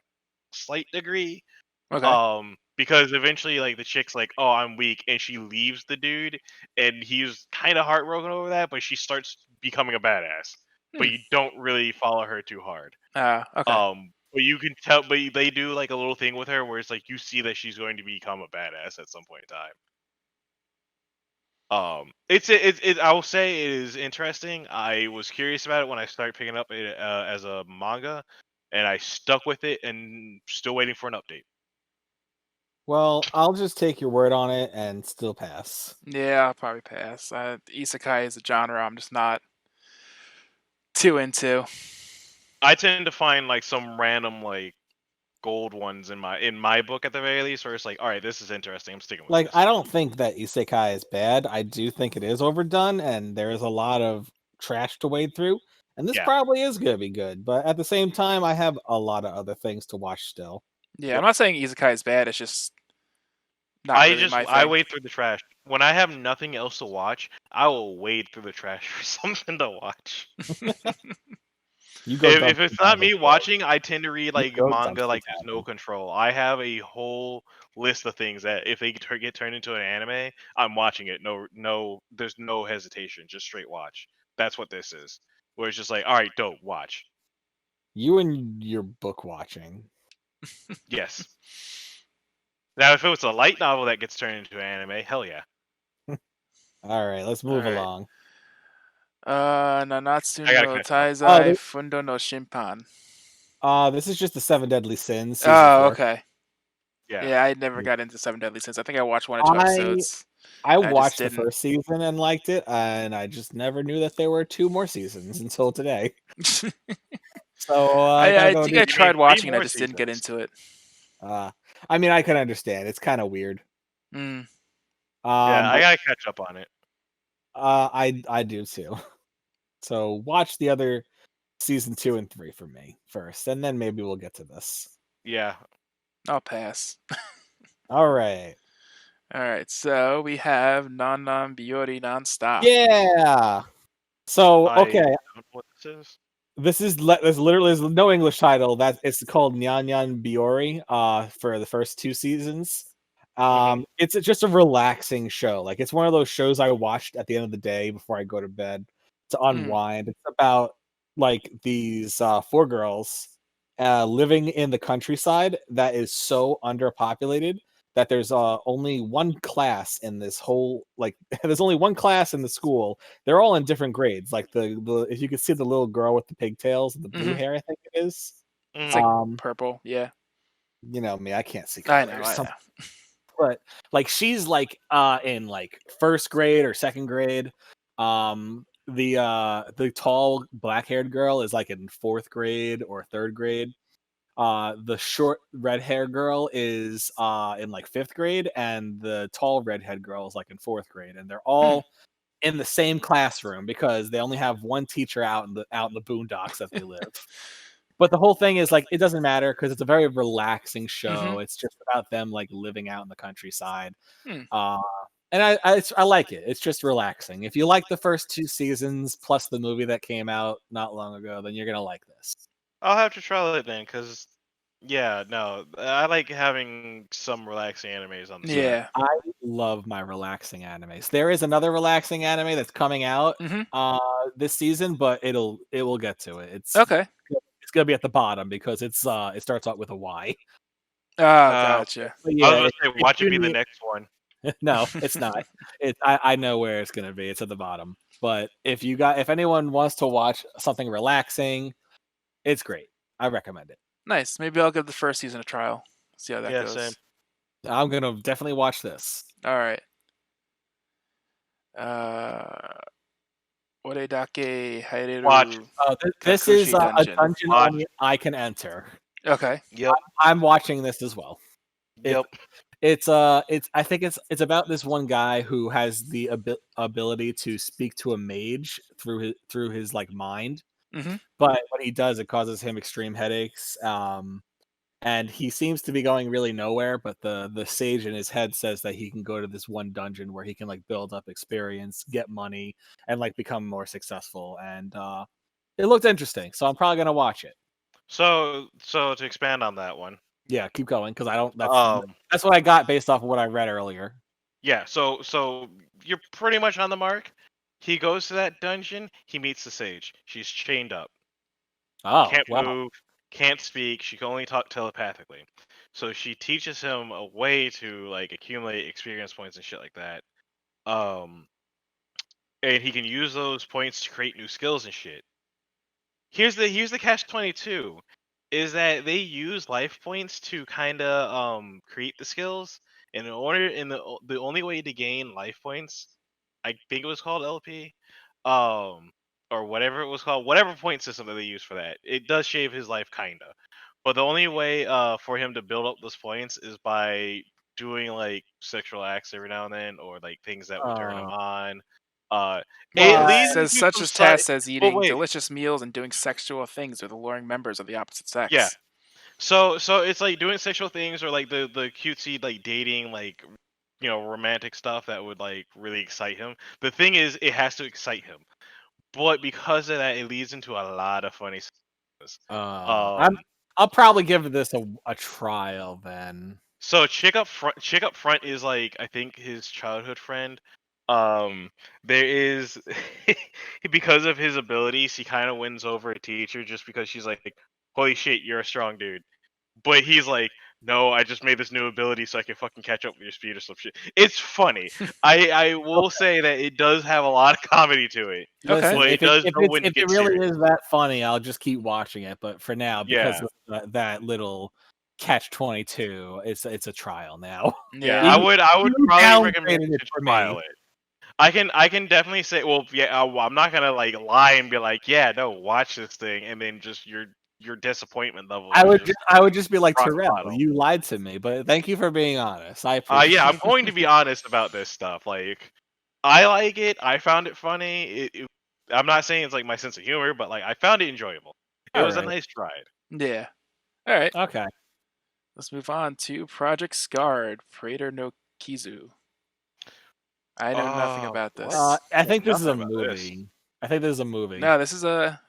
slight degree. okay. Because eventually, like the chick's like, "Oh, I'm weak," and she leaves the dude, and he's kind of heartbroken over that. But she starts becoming a badass. Hmm. But you don't really follow her too hard. Okay. But you can tell, but they do like a little thing with her where it's like you see that she's going to become a badass at some point in time. I will say it is interesting. I was curious about it when I started picking up it as a manga, and I stuck with it, and still waiting for an update. Well, I'll just take your word on it and still pass. Yeah, I'll probably pass. Isekai is a genre I'm just not too into. I tend to find like some random like gold ones in my book at the very least, where it's like, all right, this is interesting. I'm sticking with Like, this. I don't think that isekai is bad. I do think it is overdone, and there's a lot of trash to wade through. And this Yeah. probably is gonna be good, but at the same time, I have a lot of other things to watch still. Yeah, I'm Yep. not saying Isekai is bad. It's just not really my I thing. wade through the trash. when I have nothing else to watch, I will wade through the trash for something to watch. You go If dumpster it's not diving. me watching, I tend to read You like go manga dumpster like there's no diving. control. I have a whole list of things that if they get turned into an anime, I'm watching it. No, there's no hesitation, just straight watch. That's what this is. Where it's just like, all right, dope, watch. You and your book watching. Yes. Now, if it was a light novel that gets turned into an anime, hell yeah. All right, let's All move right. along. Nanatsu I gotta no catch up. Taizai Fundo no Shimpan. This is just the Seven Deadly Sins season Oh, 4. okay. Yeah. Yeah, I never got into Seven Deadly Sins. I think I watched 1 or 2 I episodes. I I just watched the didn't. first season and liked it, and I just never knew that there were 2 more seasons until today. So I gotta I go think do. I You mean tried 3 watching and I more just didn't get seasons? into it. I mean, I can understand. It's kind of weird. Mm. Yeah, I But gotta catch up on it. I do too. So watch the other season 2 and 3 for me first, and then maybe we'll get to this. Yeah. I'll pass. All right. All right, so we have Non Non Biori Nonstop. Yeah. So I okay, don't know what this is. this literally is no English title. That it's called Nyan Nyan Biori. For the first 2 seasons. Mhm. It's just a relaxing show. Like it's one of those shows I watched at the end of the day before I go to bed to Mm. unwind. It's about like these 4 girls living in the countryside that is so underpopulated that there's only one class in this whole like there's only one class in the school. They're all in different grades. Like the if you can see the little girl with the pigtails and the blue Hmm. hair, I think it is. It's like Mhm. purple. Yeah, You know me, I can't see I know. colors. I know. But like she's like in like first grade or second grade. The tall black haired girl is like in fourth grade or third grade. The short red hair girl is in like fifth grade, and the tall redhead girl is like in fourth grade, and they're Hmm. all in the same classroom because they only have one teacher out in the boondocks that they live. But the whole thing is like it doesn't matter because it's a very relaxing Hmm. show. It's just about them like living out in the countryside. Hmm. Uh, and I like it. It's just relaxing. If you like the first 2 seasons plus the movie that came out not long ago, then you're gonna like this. I'll have to try it then, cause yeah, no, I like having some relaxing animes on the Yeah, side. Yeah. I love my relaxing animes. There is another relaxing anime that's coming out Hmm. this season, but it will get to it. Okay. It's gonna be at the bottom because it starts out with a Y. Oh, Okay. gotcha. But I was yeah, gonna say, if watch it you be the need next one. no, it's not. I know where it's gonna be. It's at the bottom. But if anyone wants to watch something relaxing, it's great. I recommend it. Nice. Maybe I'll give the first season a trial. See how that Yeah, same. goes. I'm gonna definitely watch this. All right. Oredake Watch. Haireru This is Kakushi a Dungeon. dungeon Watch. only I can enter. Okay. Yep. I'm watching this as well. It's Yep. it's I think it's about this one guy who has the ability to speak to a mage through his like mind. Hmm. But when he does, it causes him extreme headaches. And he seems to be going really nowhere, but the sage in his head says that he can go to this one dungeon where he can like build up experience, get money, and like become more successful. And it looked interesting, so I'm probably gonna watch it. So to expand on that one, Yeah, keep going because I don't. um, That's what I got based off of what I read earlier. yeah. So you're pretty much on the mark. He goes to that dungeon. He meets the sage. She's chained up. Oh Can't wow! move, can't speak. She can only talk telepathically. So she teaches him a way to like accumulate experience points and shit like that. Um, and he can use those points to create new skills and shit. Here's the catch 22 is that they use life points to kind of create the skills, and the only way to gain life points, I think it was called LP, um or whatever it was called, whatever point system that they use for that, it does shave his life kinda. But the only way for him to build up those points is by doing like sexual acts every now and then, or like things that would turn him Uh, on. It what? leads Says into such some as side. tasks as But eating wait, delicious meals and doing sexual things with alluring members of the opposite yeah. sex. So it's like doing sexual things, or like the cutesy like dating, like romantic stuff that would like really excite him. The thing is, it has to excite him, but because of that, it leads into a lot of funny stuff. I'll probably give this a trial then. So Chick Up Front is like I think his childhood friend. There is because of his abilities, he kind of wins over a teacher just because she's like, "Holy shit, you're a strong dude." But he's like, "No, I just made this new ability so I can fucking catch up with your speed or some shit." It's funny. I will say that it does have a lot of comedy to it, Okay. Listen, but it does know when to if it get really serious. is that funny, I'll just keep watching it. But for now, because Yeah. of that little catch-22, it's a trial now. Yeah, Yeah. I would You probably recommend downgraded you it to for trial me. it. I can definitely say, well, yeah, I'm not gonna like lie and be like, yeah, no, watch this thing, and then just your disappointment level is just I would just be like, rock Terrell, bottom. you lied to me, but thank you for being honest. I appreciate Yeah, it. I'm going to be honest about this stuff. Like, I like it. I found it funny. I'm not saying it's like my sense of humor, but like I found it enjoyable. It All was a right. nice ride. Yeah. All right. Okay. Let's move on to Project Scarred, Praetor no Kizu. I know nothing about What? this. I think this is Nothing a about this. movie. I think this is a movie. No, this is a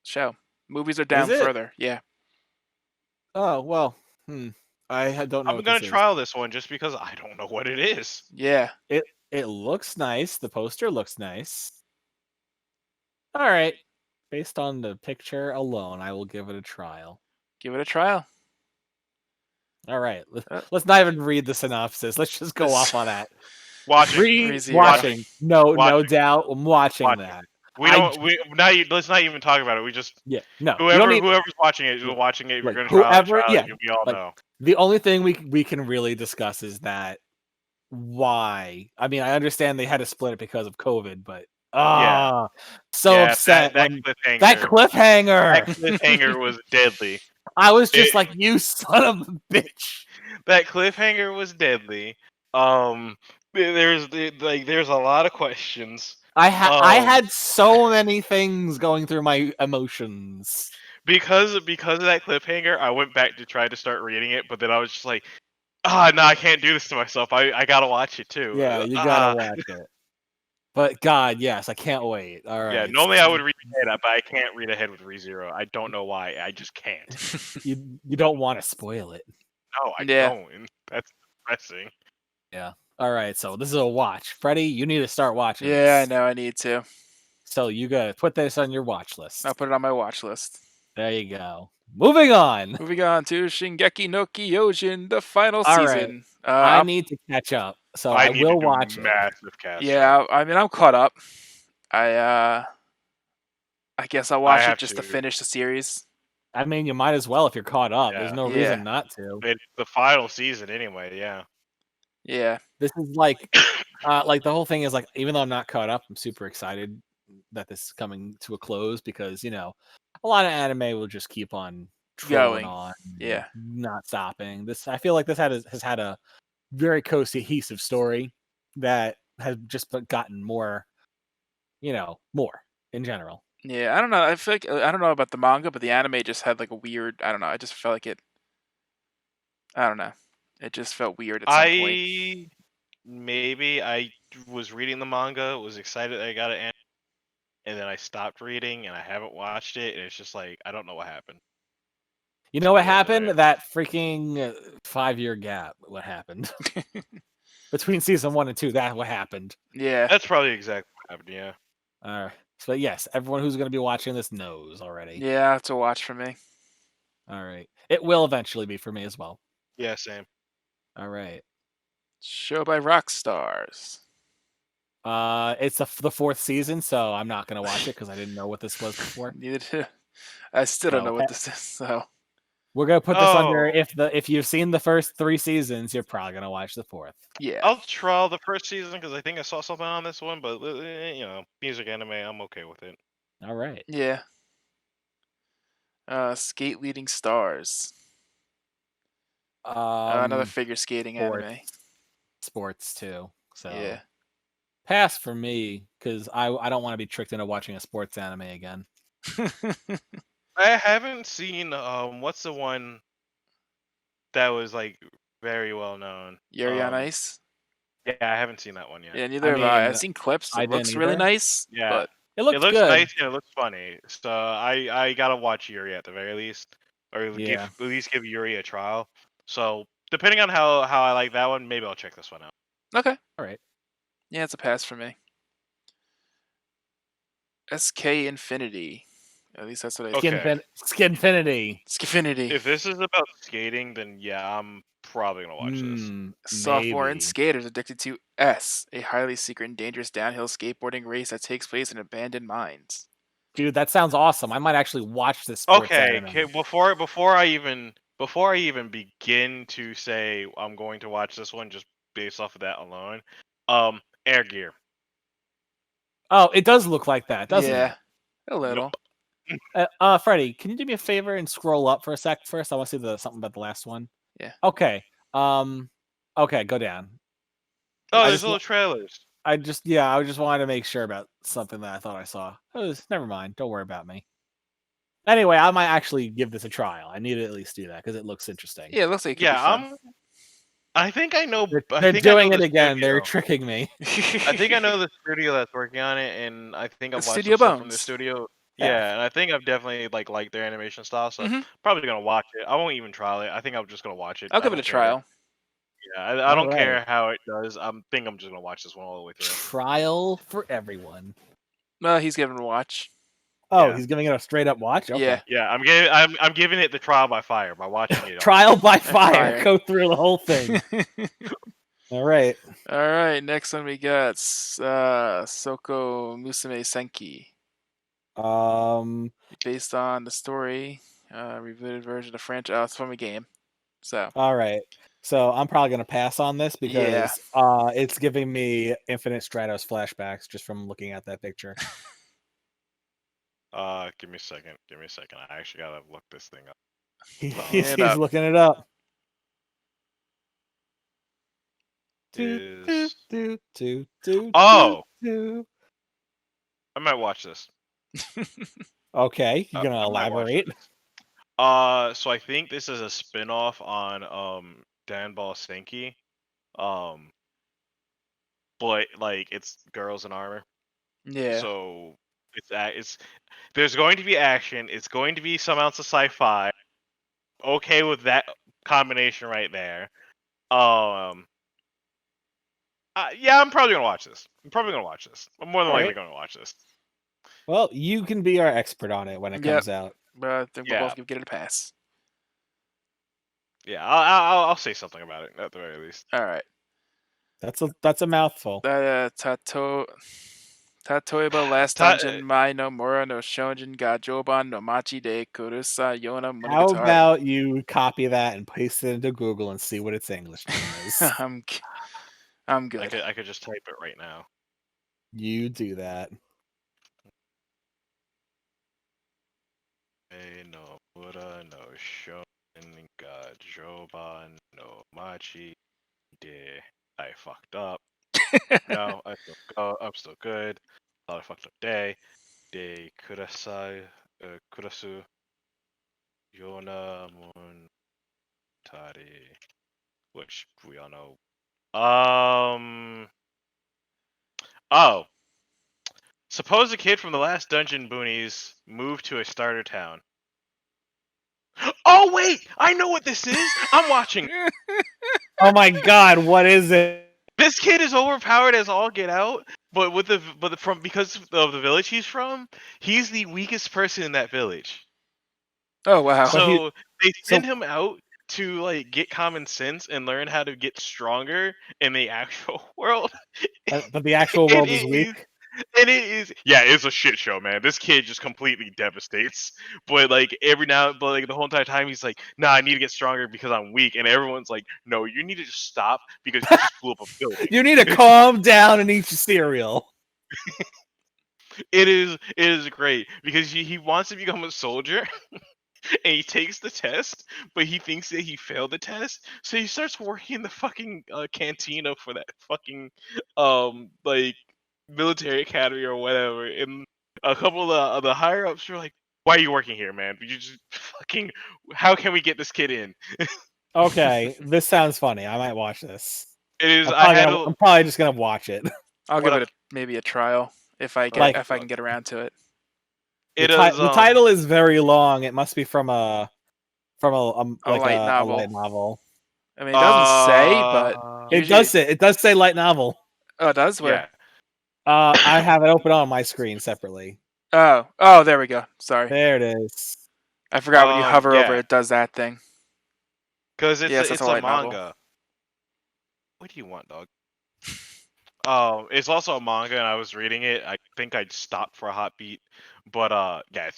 show. Movies are Is down it? further. Yeah. Oh well. Don't know I'm what gonna this is. trial this one just because I don't know what it is. Yeah. It looks nice. The poster looks nice. All right. Based on the picture alone, I will give it a trial. Give it a trial. All right. Uh, Let's not even read the synopsis. Let's just go this off on that. Watching, ReZero. No watching, doubt. I'm watching watching. that. We don't. We now. Let's not even talk about it. We just No. You don't need whoever's watching it, you're look, watching it. If you're like gonna trial it, whoever. trial Yeah. it. We all Like know. the only thing we can really discuss is that why. I mean, I understand they had to split it because of COVID, but Yeah, so yeah. upset That when cliffhanger. that That cliffhanger. cliffhanger was deadly. I was just It, like, you son of a bitch. that cliffhanger was deadly. There's a lot of questions. I Um, had so many things going through my emotions. because of that cliffhanger, I went back to try to start reading it, but then I was just like, no, I can't do this to myself. I gotta watch it too. Yeah, you gotta watch it. But God, yes, I can't wait. All Yeah, right. normally I would read ahead, but I can't read ahead with ReZero. I don't know why. I just can't. You don't want to spoil it. No, I Yeah. don't. And that's depressing. Yeah. All right, so this is a watch. Freddie, you need to start watching Yeah, I this. know. I need to. So you gotta put this on your watch list. I'll put it on my watch list. There you go. Moving on. Moving on to Shingeki no Kyojin, the final All right. season. I need to catch up, so I need will to do watch it. massive catch up. Yeah, I mean, I'm caught up. I guess I'll watch it just to finish the series. I mean, you might as well if you're caught up. Yeah. There's no Yeah. reason not to. It's the final season anyway. Yeah. Yeah. This is like the whole thing is like, even though I'm not caught up, I'm super excited that this is coming to a close because a lot of anime will just keep on trolling Going. on, Yeah. not stopping. I feel like this has had a very cohesive story that has just gotten more, more in general. Yeah, I don't know. I feel like I don't know about the manga, but the anime just had like a weird. I don't know. I just felt like it. I don't know. It just felt weird at some point. Maybe I was reading the manga, was excited that I got it, and then I stopped reading and I haven't watched it, and it's just like I don't know what happened. You know what happened? That freaking 5-year gap. What happened between season 1 and 2? That what happened. Yeah. That's probably exactly what happened. Yeah. So yes, everyone who's going to be watching this knows already. Yeah, it's a watch for me. All right. It will eventually be for me as well. Yeah, same. All right. Show by Rockstars. It's the 4th season, so I'm not going to watch it because I didn't know what this was before. Neither do I. Still don't know what this is. So we're gonna put this under if you've seen the first 3 seasons, you're probably gonna watch the 4th. Yeah. I'll trial the first season because I think I saw something on this one, but music anime, I'm okay with it. All right. Yeah. Skate Leading Stars. Another figure skating anime. Sports too. So yeah. Pass for me because I don't want to be tricked into watching a sports anime again. I haven't seen what's the one that was like very well known? Yuri on Ice. Yeah, I haven't seen that one yet. Yeah, neither have I. I've mean, seen clips. I It didn't looks really either. nice, Yeah, but It it looks looks good. nice and it looks funny. So I gotta watch Yuri at the very least, or Yeah. at least give Yuri a trial. So depending on how I like that one, maybe I'll check this one out. okay. All right. Yeah, it's a pass for me. SK Infinity. At least that's what I think. Okay. Skinfinity. Skifinity. If this is about skating, then yeah, I'm probably gonna watch this. Sophomore and Maybe. skaters addicted to S, a highly secret and dangerous downhill skateboarding race that takes place in abandoned mines. Dude, that sounds awesome. I might actually watch this sports Okay, anime. before I even begin to say I'm going to watch this one just based off of that alone, Air Gear. Oh, it does look like that, doesn't Yeah, it? a little. Freddie, can you do me a favor and scroll up for a sec first? I want to see something about the last one. Yeah. Okay. Okay, go down. Oh, I there's just little trailers. I just wanted to make sure about something that I thought I saw. Never mind. Don't worry about me. Anyway, I might actually give this a trial. I need to at least do that because it looks interesting. Yeah, it looks like it could be Yeah, fun. I think I know. They're doing it again. They're tricking me. I think I know the studio that's working on it, and I think I've It's watched Studio some stuff from the Bones. studio. Yeah. Yeah, and I think I've definitely liked their animation style, so Mhm. probably gonna watch it. I won't even trial it. I think I'm just gonna watch it. I'll I give it a don't care. trial. Yeah, I don't Alright. care how it does. I think I'm just gonna watch this one all the way through. Trial for everyone. Well, he's giving it a watch. Oh, Yeah. he's giving it a straight up watch. Okay. Yeah. Yeah, I'm giving it the trial by fire by watching it. Trial by fire. fire. Go through the whole thing. All right. All right. Next one we got Soko Musume Senki, based on the story, rebooted version of the franchise. It's from a game. So All right. So I'm probably gonna pass on this Yeah. because it's giving me Infinite Stratos flashbacks just from looking at that picture. Give me a second. Give me a second. I actually gotta look this thing up. He's it up. looking it up. Is Do, Oh! do. I might watch this. Okay, you're gonna I might watch elaborate. this. So I think this is a spin-off on Dan Ball Senki. But like it's girls in armor. Yeah. So it's there's going to be action. It's going to be some ounce of sci-fi. Okay with that combination right there. Yeah, I'm probably gonna watch this. I'm probably gonna watch this. I'm more than likely Alright. gonna watch this. Well, you can be our expert on it when it Yep. comes out. But I think we'll Yeah. both get it a pass. Yeah, I'll say something about it at the very least. All right. That's a mouthful. Tatoeba Last Ta- Dungeon Mai no Mura no Shonjin ga Joban no Machi de Kurusa Yona How Monogatari. about you copy that and paste it into Google and see what its English name is? I'm good. I could just type it right now. You do that. No Mura no Shonen ga Joban no Machi de. I fucked up. No, I'm still good. Not a fucked up day. De Kurasai Kurasu Yona Montari, which we all know. Oh. Suppose a kid from the last dungeon boonies moved to a starter town. Oh wait, I know what this is. I'm watching. Oh my god, what is it? This kid is overpowered as all get out, but because of the village he's from, he's the weakest person in that village. Oh wow. So they send him out to like get common sense and learn how to get stronger in the actual world. But the actual world is weak. And it is, yeah, it's a shit show, man. This kid just completely devastates. But like but like the whole entire time he's like, nah, I need to get stronger because I'm weak. And everyone's like, no, you need to just stop because you just blew up a building. You need to calm down and eat your cereal. It is great because he wants to become a soldier. And he takes the test, but he thinks that he failed the test, so he starts working in the fucking cantina for that fucking like military academy or whatever. And a couple of the higher ups are like, "Why are you working here, man? You just fucking. How can we get this kid in?" Okay, this sounds funny. I might watch this. It is. I'm probably just gonna watch it. I'll What give it up? maybe a trial if I Like- can get around to it. It the, is. the title is very long. It must be from A like light a novel. light novel. I mean, it doesn't say, but It usually, does say light novel. oh, it does. Where? Yeah. I have it open on my screen separately. Oh, there we go. Sorry, There it is. I forgot when you hover over Yeah. it does that thing. Because it's Yes, a, that's it's a a light novel. manga. What do you want, dog? It's also a manga, and I was reading it. I think I'd stopped for a hot beat, but yeah,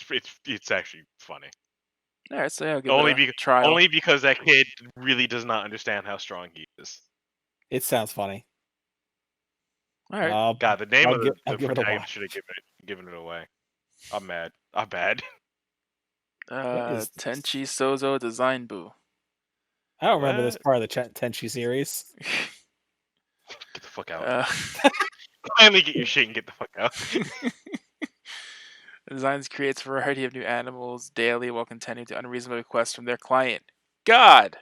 it's actually funny. All right, so yeah, I'll give it a trial. Only because that kid really does not understand how strong he is. It sounds funny. All right. God, the name I'll of give the it a I watch. should have given it away. I'm mad. I'm bad. What is this? Tenchi Sozo Design Boo. I don't remember this What? part of the Tenchi series. Get the fuck out. Uh, Finally get your shit and get the fuck out. Designs creates a variety of new animals daily while contending to unreasonable requests from their client. God!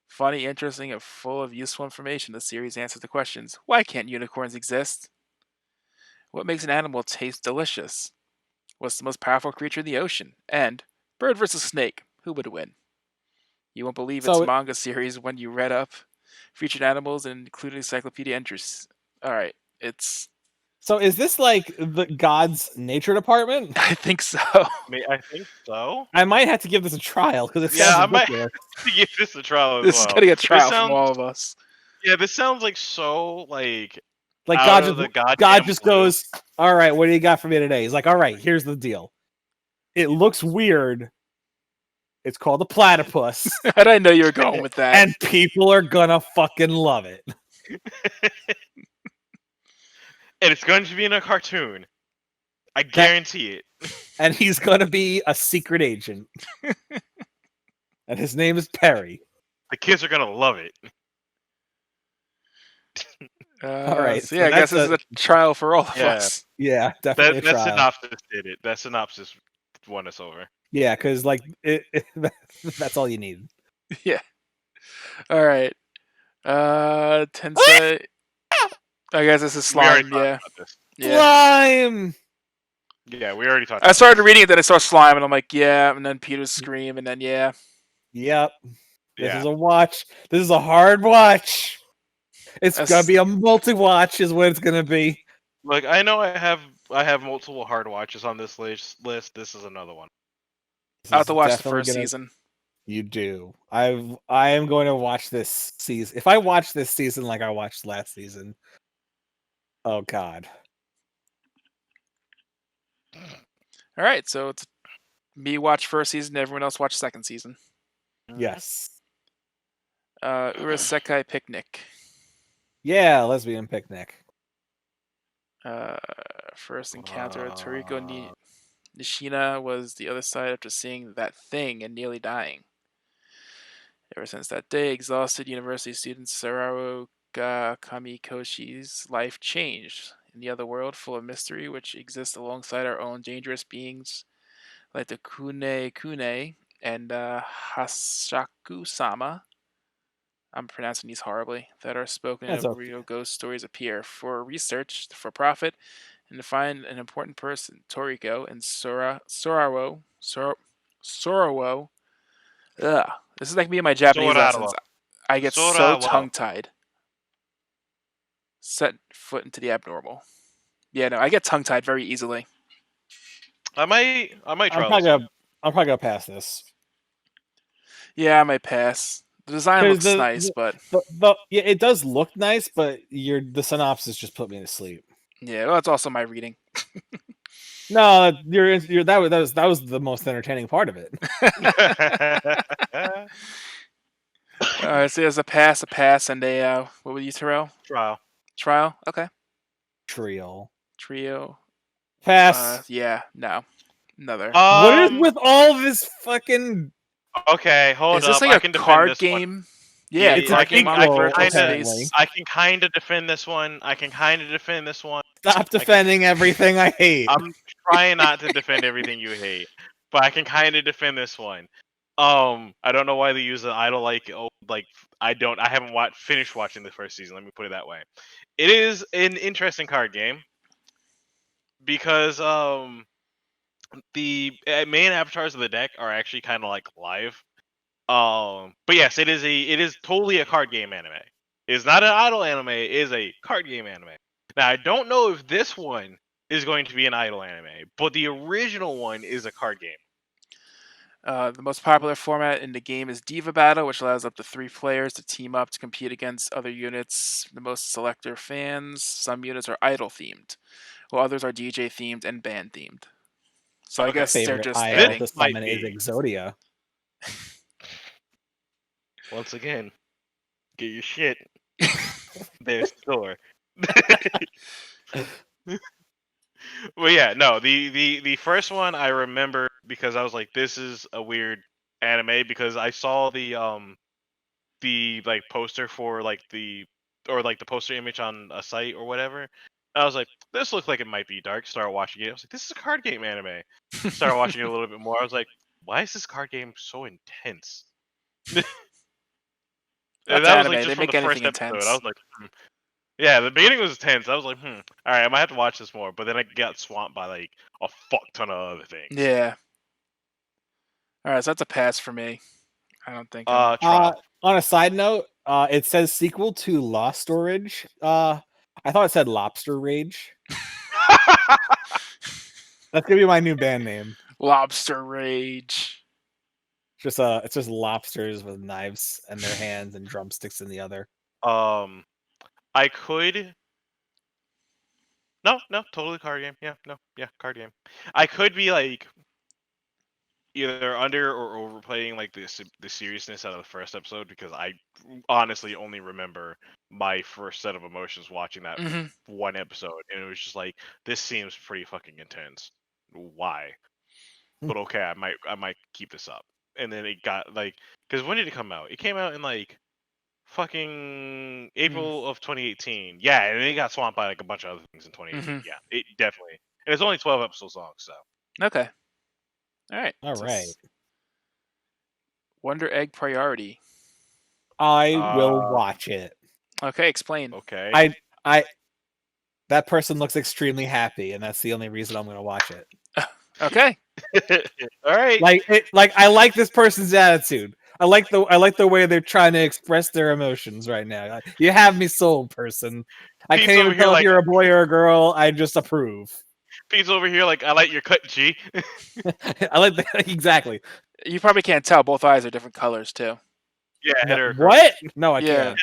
Funny, interesting, and full of useful information, the series answers the questions. Why can't unicorns exist? What makes an animal taste delicious? What's the most powerful creature in the ocean? And bird versus snake, who would win? You won't believe its So manga series when you read up featured animals and included encyclopedia entries. Alright, it's is this like the God's nature department? I think so. I think so. I might have to give this a trial because it Yeah, sounds I might ridiculous. have to give this a trial as This well. is getting a trial This from sounds, all of us. yeah, this sounds like so like Like out of the God goddamn just blue. goes, "All right, what do you got for me today?" He's like, "All right, here's the deal. It looks weird. It's called a platypus, How did I know you were going with that? and people are gonna fucking love it." And it's going to be in a cartoon. I guarantee it. And he's gonna be a secret agent, and his name is Perry. The kids are gonna love it. All right, So yeah, I guess this is a trial for all of Yeah. us. Yeah, definitely a That trial. synopsis did it. That synopsis won us over. Yeah, because like that's all you need. Yeah. All right. Tensei. I guess this is We already slime. talked Yeah. about this. Yeah. Slime. Yeah, we already talked I about started this. reading it, then I saw slime, and I'm like, yeah. And then Peter's scream, and then yeah. Yep. This Yeah. is a watch. This is a hard watch. It's That's- gonna be a multi-watch, is what it's gonna be. Look, I know I have multiple hard watches on this list. This is another one. This I'll have is to watch the definitely first gonna- season. You do. I am going to watch this season. If I watch this season like I watched last season, oh god. All right, so it's me watch first season, everyone else watch second season. Yes. Urasekai Picnic. Yeah, lesbian picnic. First encounter, Toriko Nishina was the other side after seeing that thing and nearly dying. Ever since that day, exhausted university student Sararu Kamikoshi's life changed. In the other world, full of mystery, which exists alongside our own dangerous beings, like the Kune and Hashaku-sama. I'm pronouncing these horribly. That are spoken That's of okay. real ghost stories appear for research, for profit, and to find an important person. Toriko and Soraro. Ugh. This is like me and my Japanese lessons. I get so Sorawa. tongue-tied. Set foot into the abnormal. Yeah, no, I get tongue-tied very easily. I might I'm try probably this. gonna pass this. Yeah, I might pass. The design 'Cause looks nice, but yeah, it does look nice, but the synopsis just put me to sleep. yeah, well, it's also my reading. No, that was the most entertaining part of it. So there's a pass, and a what were you, Terrell? Trial. Trial? Okay. Trio. Trio. Pass. Yeah, no. Another. What is with all this fucking? Okay, hold Is this up. like I a can defend card this game? One. Yeah, It's card a game on sequel, virtual apparently. space. I can kind of defend this one. Stop defending everything I hate. I'm trying not to defend everything you hate, but I can kind of defend this one. I don't know why they use an idol like I haven't finished watching the first season. Let me put it that way. It is an interesting card game because the main avatars of the deck are actually kind of like live. But yes, it is totally a card game anime. It's not an idol anime. It is a card game anime. Now I don't know if this one is going to be an idol anime, but the original one is a card game. The most popular format in the game is Diva Battle, which allows up to 3 players to team up to compete against other units. The most selector fans. Some units are idol themed, while others are DJ themed and band themed. So I Okay. guess they're Favorite just idol adding. to might summon is be. Exodia. Once again, get your shit. There's store. Well, yeah, no, the first one I remember because I was like, this is a weird anime because I saw the like poster for like the poster image on a site or whatever. I was like, this looks like it might be dark. Start watching it. I was like, this is a card game anime. Started watching it a little bit more. I was like, why is this card game so intense? That's That was like anime. They just from make the first anything episode. I intense. was like, yeah, the beginning was tense. I was like, all right, I might have to watch this more. But then I got swamped by like a fuck ton of other things. Yeah. All right, so that's a pass for me. I don't think I'm. Trop. On a side note, it says sequel to Lost Storage. I thought it said Lobster Rage. That's gonna be my new band name. Lobster Rage. It's just lobsters with knives in their hands and drumsticks in the other. I could. No, totally card game. Yeah, card game. I could be like either under or overplaying like the seriousness out of the first episode because I honestly only remember my first set of emotions watching that hmm one episode, and it was just like, this seems pretty fucking intense. Why? But okay, I might keep this up. And then it got like, because when did it come out? It came out in like fucking April of 2018. Yeah, and it got swamped by like a bunch of other things in 2018. hmm Yeah, it definitely. And it's only 12 episodes long, so. Okay. All right. All so right. Wonder Egg Priority. I will watch it. Okay, explain. Okay. I that person looks extremely happy, and that's the only reason I'm gonna watch it. Okay. All right. Like I like this person's attitude. I like the way they're trying to express their emotions right now. Like, you have me sold, person. I Pete's can't over even here tell if like- you're a boy or a girl. I just approve. Pete's over here like, I like your cut, G. I like that exactly. You probably can't tell. Both eyes are different colors too. Yeah, header. What? No, I Yeah. can't.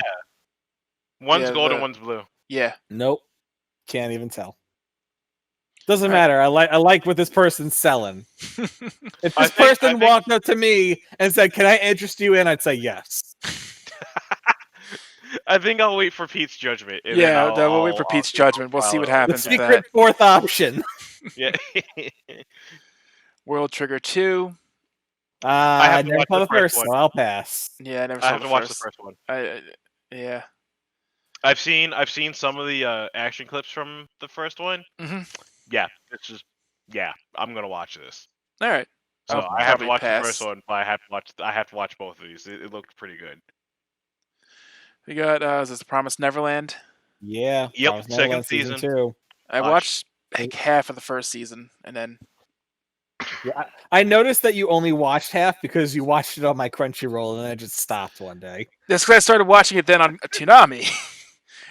One's Yeah, gold and one's blue. Yeah. Nope. Can't even tell. Doesn't All right. matter. I like what this person's selling. If I this think- person walked up to me and said, "Can I interest you in?" I'd say yes. I think I'll wait for Pete's judgment. And Yeah, then we'll wait for Pete's see judgment. We'll see how what it The happens with secret that. fourth option. Yeah. World Trigger 2. I have to never watch saw the the first first, one. so I'll pass. Yeah, I never I saw have the to watch the first. first one. Yeah. I've seen some of the action clips from the first one. hmm Yeah, it's just I'm gonna watch this. All right. So I'll I have to probably watch the pass. first one, but I have to watch both of these. It looked pretty good. We got is this Promised Neverland? Yeah. Yep, Promised second Neverland season season. 2. I watched like half of the first season, and then Yeah, I noticed that you only watched half because you watched it on my Crunchyroll and then it just stopped one day. that's because I started watching it then on Toonami,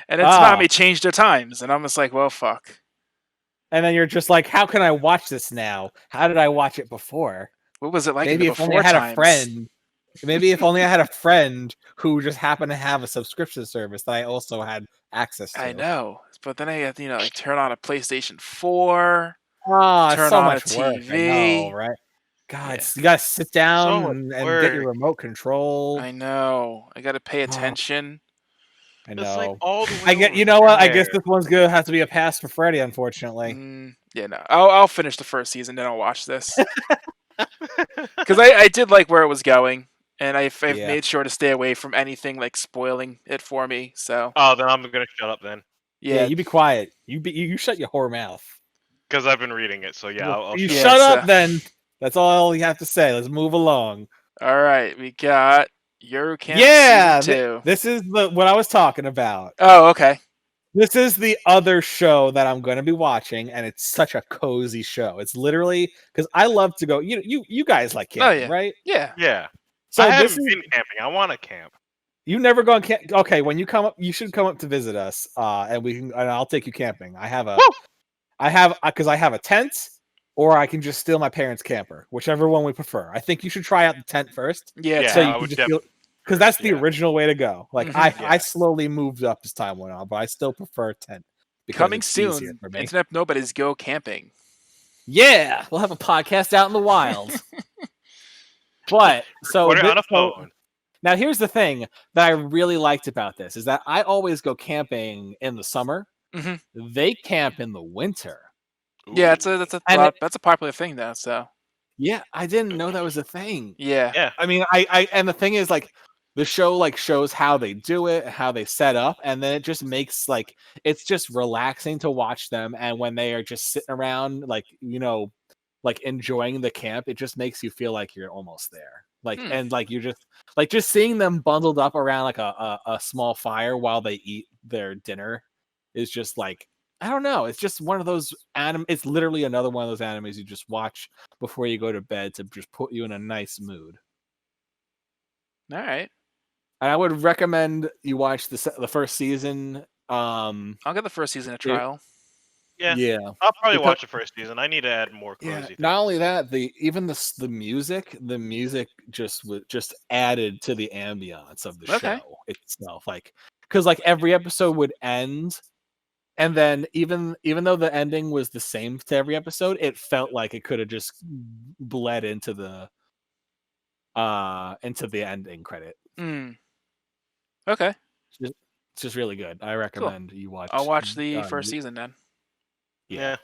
and then Toonami changed their times, and I'm just like, well, fuck. And then you're just like, how can I watch this now? How did I watch it before? What was it like Maybe in the if only before I had times? a friend. Maybe if only I had a friend who just happened to have a subscription service that I also had access to. I know, but then I had like turn on a PlayStation 4. Oh, Turn it's so on much a work. I TV. know, right? God, Yeah. you gotta sit down So much and get your work. remote control. I know. I got to pay attention. I It's know. like all the way I get. over You know what? I there. guess this one's gonna have to be a pass for Freddy, unfortunately. Yeah, no. I'll finish the first season, then I'll watch this. Because I did like where it was going, and I've Yeah. made sure to stay away from anything like spoiling it for me. So Oh, then I'm gonna shut up then, Yeah, yeah, you be quiet. You shut your whore mouth. because I've been reading it. So yeah, I'll You Yeah, shut so- up then. That's all you have to say. Let's move along. All right, we got Yuru Camp Season Yeah, 2. this is what I was talking about. Oh, okay. This is the other show that I'm going to be watching, and it's such a cozy show. It's literally because I love to go. You guys like Oh, camping, yeah. right? Yeah. Yeah. I So this haven't is been camping. I want to camp. you never gone camp. Okay, when you come up, you should come up to visit us, and I'll take you camping. I have Woo! because I have a tent, or I can just steal my parents' camper, whichever one we prefer. I think you should try out the tent first, Yeah, Yeah, so you I tent. can would just feel definitely. because that's the Yeah. original way to go. Like Mhm. I Yeah. slowly moved up as time went on, but I still prefer tent because Coming it's easier soon, for me. Internet Nobodies go camping. Yeah, we'll have a podcast out in the wild. But Record it on a phone. now here's the thing that I really liked about this is that I always go camping in the summer. Mhm. They camp in the winter. Yeah, Ooh. that's a popular thing now. So Yeah, I didn't know that was a thing. yeah. Yeah. I mean, I and the thing is like the show like shows how they do it, how they set up, and then it just makes like it's just relaxing to watch them. And when they are just sitting around, like like enjoying the camp, it just makes you feel like you're almost there. Like Hmm. and like you just seeing them bundled up around like a small fire while they eat their dinner is just like I don't know. It's just one of those It's literally another one of those animes you just watch before you go to bed to just put you in a nice mood. All right. And I would recommend you watch the first season. I'll get the first season a It, trial. Yeah. yeah, I'll probably because watch the first season. I need to add more yeah. cozy things. Not only that, the music just added to the ambiance of the Okay. show itself. Like because like every episode would end, and then even though the ending was the same to every episode, it felt like it could have just bled into the ending credit. Hmm. Okay. It's just really good. I Cool. recommend you I'll watch. watch the first season then. Yeah.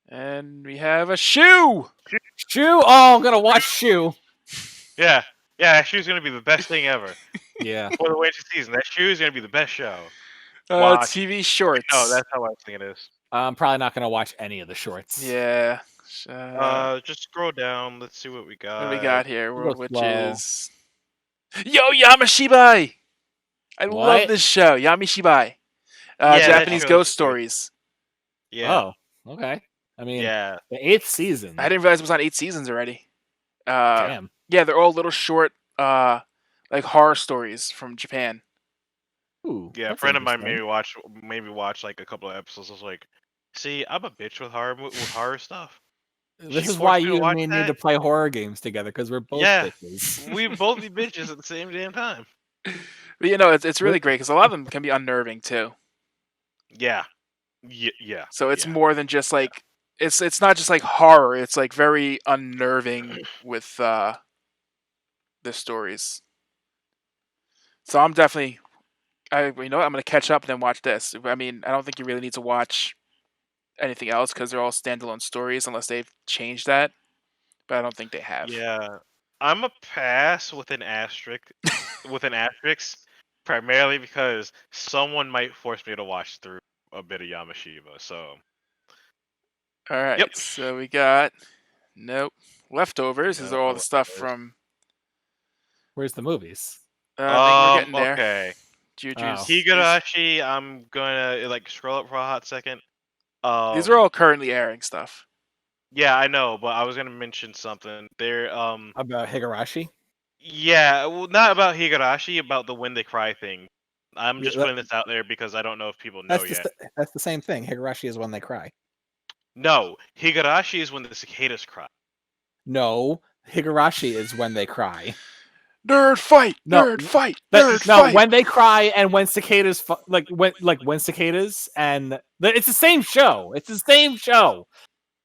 And we have a shoe. Shoe. Oh, I'm gonna watch Shoe. Yeah. Yeah, that shoe's gonna be the best thing ever. Yeah. For the winter season, that shoe is gonna be the best show. Watch. TV shorts. Oh, that's how I think it is. I'm probably not gonna watch any of the shorts. Yeah. Just scroll down. Let's see what we got. What do we got here? We'll go Which slow. is Yo Yamashibai. I love What? this show, Yamishibai. Yeah, that Japanese show's ghost good. stories. Yeah. Oh, okay. I mean, Yeah. the 8th season. I didn't realize it was on 8 seasons already. Damn. Yeah, they're all little short, like horror stories from Japan. Ooh, Yeah, a that's friend of mine interesting. maybe watch like a couple of episodes. I was like, "See, I'm a bitch with horror stuff." This She is why forced me to you and watch me need that. to play horror games together because we're both Yeah, bitches. we both be bitches at the same damn time. But it's really great because a lot of them can be unnerving too. Yeah, yeah. So it's yeah. more than just like it's not just like horror. It's like very unnerving with the stories. So I'm definitely I'm gonna catch up and then watch this. I mean, I don't think you really need to watch anything else because they're all standalone stories unless they've changed that. But I don't think they have. Yeah, I'm a pass with an asterisk, primarily because someone might force me to watch through a bit of Yamashiba. So, All right. yep. So we got leftovers. Is all the stuff Leftovers. from. Where's the movies? I think we're getting there. Okay. Juju's. Higurashi, I'm gonna like scroll up for a hot second. These are all currently airing stuff. Yeah, I know, but I was gonna mention something. They're About Higurashi? yeah, well, not about Higurashi, about the When They Cry thing. I'm Yeah, just putting this out there because I don't know if people know yet. That's the same thing. Higurashi is when they cry. No, Higurashi is when the cicadas cry. No, Higurashi is when they cry. Nerd fight! No, Nerd fight! No, Nerd fight! when they cry and when cicadas when cicadas and it's the same show. It's the same show.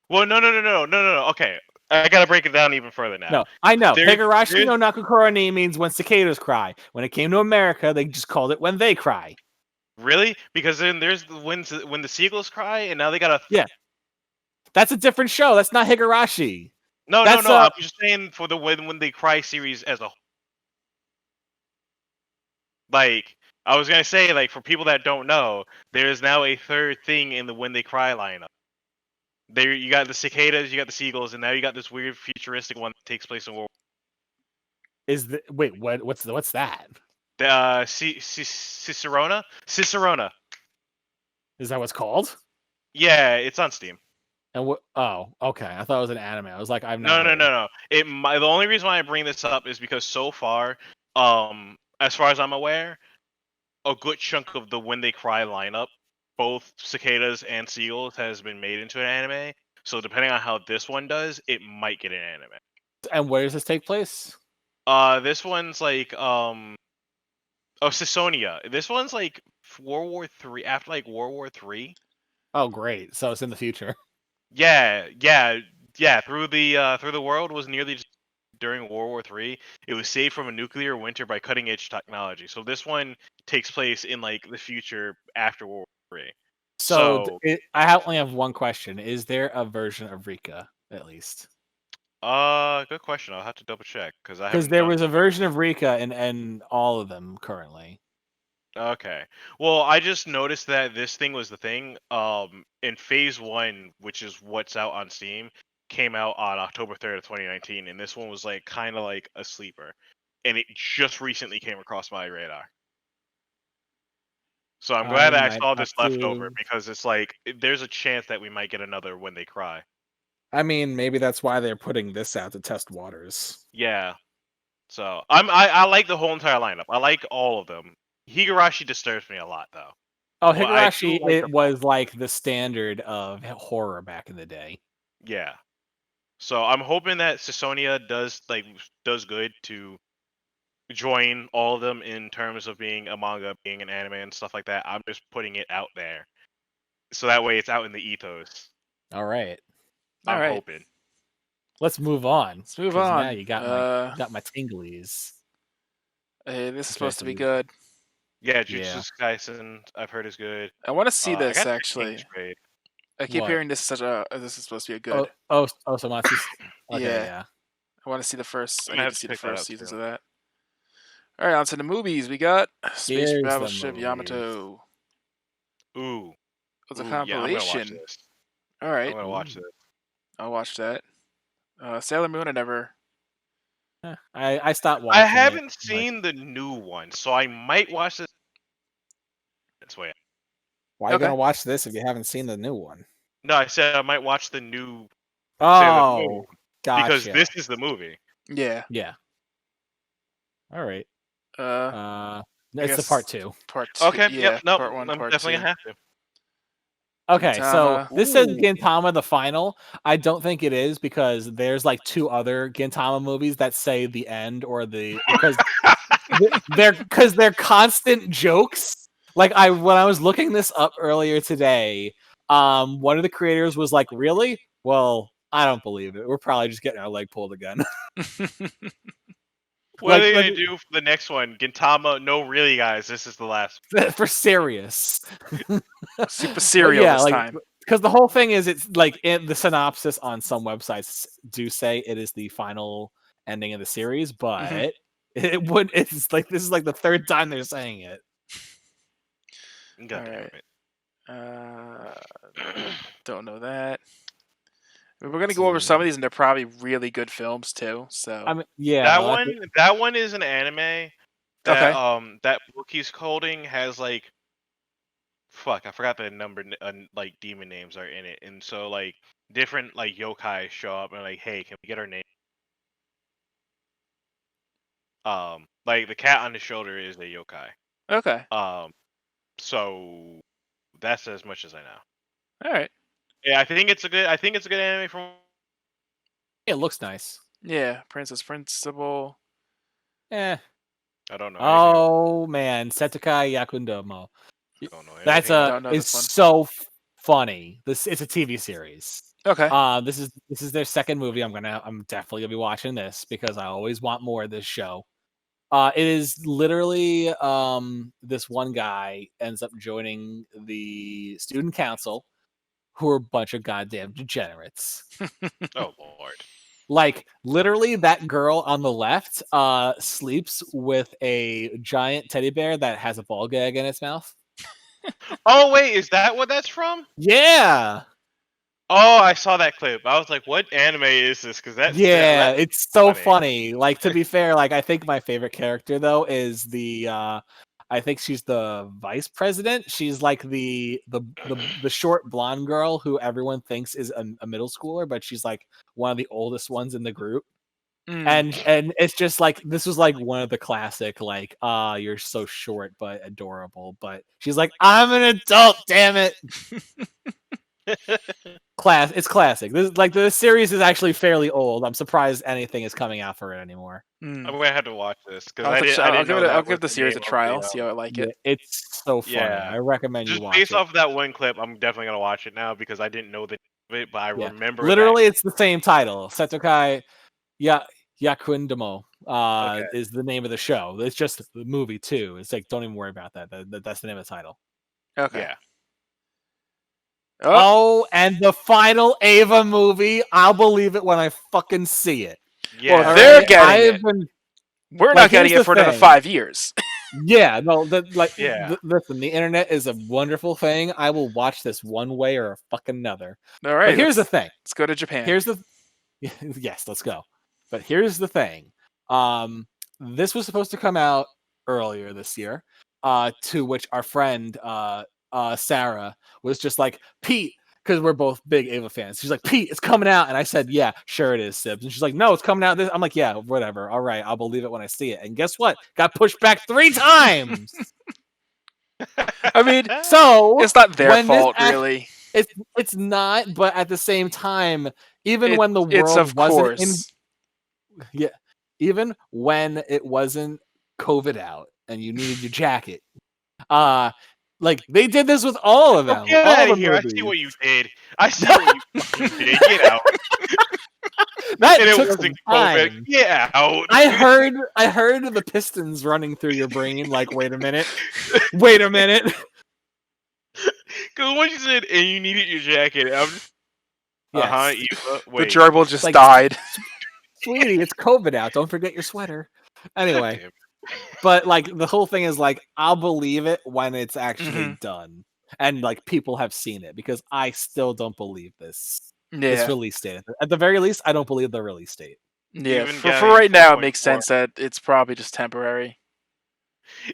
Well, no. Okay, I gotta break it down even further now. No, I know. There's- Higurashi no Nakukura ni means when cicadas cry. When it came to America, they just called it when they cry. Really? Because then there's when the seagulls cry, and now they got a Yeah. That's a different show. That's not Higurashi. no. That's I'm just saying for the when they cry series as a whole. Like I was gonna say, like for people that don't know, there is now a third thing in the When They Cry lineup. There you got the cicadas, you got the seagulls, and now you got this weird futuristic one that takes place in World. Wait, what's that? Cicerona. Cicerona. Is that what's called? Yeah, it's on Steam. And what? Oh, okay. I thought it was an anime. I was like, I've not No, no, heard. no, no. The only reason why I bring this up is because so far, as far as I'm aware, a good chunk of the When They Cry lineup, both cicadas and seagulls, has been made into an anime. So depending on how this one does, it might get an anime. And where does this take place? This one's like Cisonia. This one's like World War Three, after like World War Three. Oh, great. So it's in the future. Yeah. Through the world was nearly during World War Three. It was saved from a nuclear winter by cutting edge technology. So this one takes place in like the future after World War Three. So So only have one question. Is there a version of Rika, at least? good question. I'll have to double check because I Because haven't there done. was a version of Rika in all of them currently. Okay. Well, I just noticed that this thing was the thing. In Phase One, which is what's out on Steam, came out on October 3rd of 2019, and this one was like kind of like a sleeper, and it just recently came across my radar. So I'm I glad that I might saw have this leftover to. because it's like there's a chance that we might get another When They Cry. I mean, maybe that's why they're putting this out to test waters. Yeah. So I like the whole entire lineup. I like all of them. Higurashi disturbs me a lot though. Oh, Well, I Higurashi, do like it them all. was like the standard of horror back in the day. Yeah. So I'm hoping that Sisonia does good to join all of them in terms of being a manga, being an anime, and stuff like that. I'm just putting it out there, so that way it's out in the ethos. All right. All I'm right. hoping. Let's move on. Let's move Because now on. you got my tinglies. Hey, this is Okay, supposed so to be good. Yeah, Yeah. Jujutsu Kaisen, I've heard is good. I want to see I this got the King's actually. Raid. I keep What? hearing this is supposed to be good. So Matsu's. Okay, Yeah. yeah. I want to see the first. I I'm need gonna to have to see the check that first out seasons too. of that. All right, on to the movies. We got Space Here's the Battleship movies. Yamato. Ooh, It was a yeah, I'm gonna watch compilation. this. All I'm right, gonna watch this. I'll watch that. Sailor Moon, I never. I stopped I watching it. haven't seen the new one, so I might watch this. That's way. Why are you Okay. gonna watch this if you haven't seen the new one? No, I said I might watch the new Sailor Moon Oh, because gotcha. this is the movie. Yeah. Yeah. All right. Uh, No, I it's the part guess 2. part two. Okay, yep, Yeah, nope, part one, I'm part definitely two. gonna have to. Okay, so Gintama. this says Ooh. Gintama the final. I don't think it is because there's like 2 other Gintama movies that say the end or the because they're constant jokes. Like when I was looking this up earlier today, one of the creators was like, "Really? Well, I don't believe it. We're probably just getting our leg pulled again." What are they like gonna do for the next one? Gintama? No, really, guys, this is the last. for serious. Super But serial yeah, this like time. because the whole thing is it's like in the synopsis on some websites do say it is the final ending of the series, Mhm. but it's like this is like the 3rd time they're saying it. God All damn right. it. Don't know that. We're gonna go over some of these, and they're probably really good films too. So I mean, yeah, like, that one is an anime that okay, that book he's holding has like fuck, I forgot the number like demon names are in it, and so like different like yokai show up and like, hey, can we get our name? Like the cat on the shoulder is a yokai. okay, So that's as much as I know. all right. Yeah, I think it's a good anime from. it looks nice. Yeah, Princess Principal. Eh. I don't know anything. Oh man, Setai Yakundomo. Don't know That's anything. Don't know it's this one. so funny. It's a TV series. Okay. This is their 2nd movie. I'm definitely gonna be watching this because I always want more of this show. It is literally this one guy ends up joining the student council, who are a bunch of goddamn degenerates. Oh lord. Like literally, that girl on the left sleeps with a giant teddy bear that has a ball gag in its mouth. Oh wait, is that what that's from? Yeah. Oh, I saw that clip. I was like, "What anime is this?" Because Yeah, that's it's so funny. funny. Like, to be fair, like, I think my favorite character though is I think she's the vice president. She's like the short blonde girl who everyone thinks is a middle schooler, but she's like one of the oldest ones in the group. Mm. And it's just like this was like one of the classic like you're so short but adorable, but she's like, I'm an adult, damn it. It's classic. This like the series is actually fairly old. I'm surprised anything is coming out for it anymore. I'm Mm. gonna have to watch this because I'll I didn't give know it. I'll that was give the the series name a of the trial. See how I like Yeah, it. it's so funny. Yeah. I recommend you Just watch based it. off that one clip, I'm definitely gonna watch it now because I didn't know the name of it, but I Yeah, remember that. literally, it's the same title. Setokai Ya Yakundamo Okay. is the name of the show. It's just the movie too. It's like don't even worry about that. That's the name of the title. Okay. Yeah. Oh, Oh, and the final Ava movie. I'll believe it when I fucking see it. well, Yeah. All they're right, getting I've it. been We're like, not getting here's it the for another thing. 5 years. Yeah, no, Yeah. listen, the internet is a wonderful thing. I will watch this one way or a fucking another. All But right, here's the thing. let's go to Japan. Here's the yes, let's go. But here's the thing. This was supposed to come out earlier this year. To which our friend Sarah was just like, Pete, because we're both big Ava fans. She's like, Pete, it's coming out. And I said, yeah, sure it is, Sibs. And she's like, no, it's coming out this. I'm like, yeah, whatever. All right, I'll believe it when I see it. And guess what? Got pushed back 3 times. I mean, So it's not their when this fault, really. it's not, but at the same time, even It, when the it's of world wasn't in course. yeah, even when it wasn't COVID out and you needed your jacket, uh, like they did this with all of Oh, them, get all out the of here! I see movies. what you did. I see what you fucking did. Get out. That And it took wasn't some COVID. time. Get out. I heard the pistons running through your brain. Like, wait a minute, wait a minute. Because once you said, and you needed your jacket, I'm just, Yes, Eva. The Wait. gerbil just like, died. sweetie, it's COVID out. Don't forget your sweater. God Anyway, damn. but like the whole thing is like I'll believe it when it's actually Hmm. done and like people have seen it, because I still don't believe this Yeah, release date. At the very least, I don't believe the release date. yeah. Even For Galleon right now, it makes 4.4. sense that it's probably just temporary.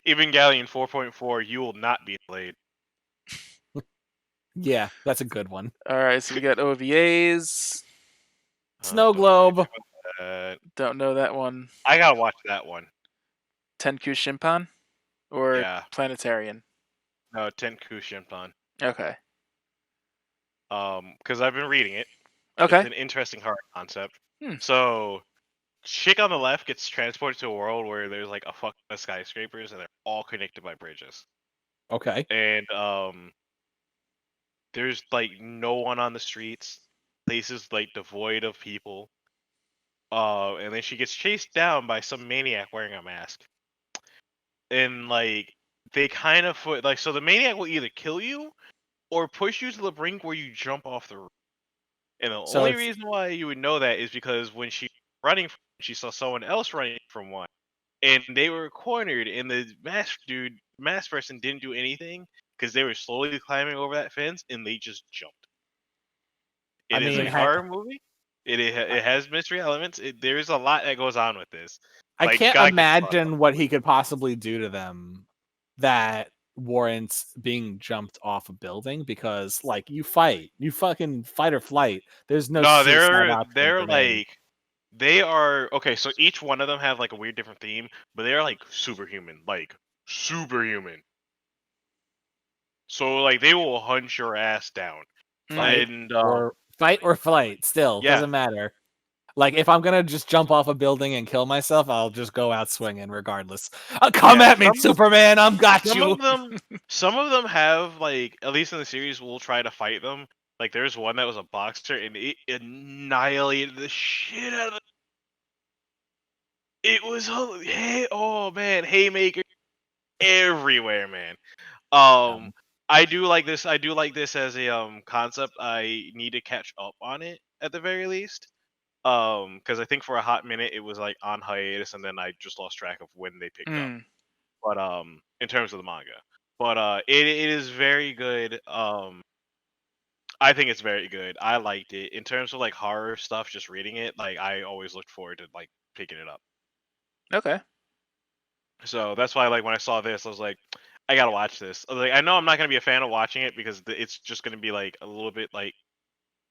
Even Galleon 4.4, you will not be delayed. Yeah, that's a good one. All right, so we got OVAs. Snow Don't know anything Globe. about that. Don't know that one. I gotta watch that one. Tenku Shimpan or Yeah. Planetarian. No, Tenku Shimpan. Okay. Because I've been reading it. It's Okay. an interesting horror concept. Hmm. So, chick on the left gets transported to a world where there's like a fuck ton of skyscrapers and they're all connected by bridges. Okay. And there's like no one on the streets. Places like devoid of people. And then she gets chased down by some maniac wearing a mask. And like they kind of like, so the maniac will either kill you or push you to the brink where you jump off the roof. And the So only it's reason why you would know that is because when she running, she saw someone else running from one, and they were cornered, and the masked person didn't do anything because they were slowly climbing over that fence, and they just jumped. I It is mean a horror movie. It has mystery elements. There's a lot that goes on with this. I Like, can't gotta keep your thoughts imagine what he could possibly do to them that warrants being jumped off a building, because like you fucking fight or flight. There's no No, suicide option they're for me. like they are okay. So each one of them have like a weird different theme, but they are like superhuman, like superhuman. So like they will hunt your ass down, Mm. and Fight or flight, still yeah, doesn't matter. Like, if I'm gonna just jump off a building and kill myself, I'll just go out swinging regardless. Come yeah. at me, Superman! I'm got Some you. of them, some of them have like at least in the series will try to fight them. Like there's one that was a boxer and it annihilated the shit out of. It was hey, oh man, haymaker everywhere, man. Um, Um, I do like this. I do like this as a concept. I need to catch up on it at the very least. Because I think for a hot minute it was like on hiatus, and then I just lost track of when they picked up. Mm. But in terms of the manga, but it is very good. I think it's very good. I liked it. In terms of like horror stuff, just reading it, like I always looked forward to like picking it up. Okay. So that's why, like, when I saw this, I was like, I gotta watch this. I was like, I know I'm not gonna be a fan of watching it because it's just gonna be like a little bit like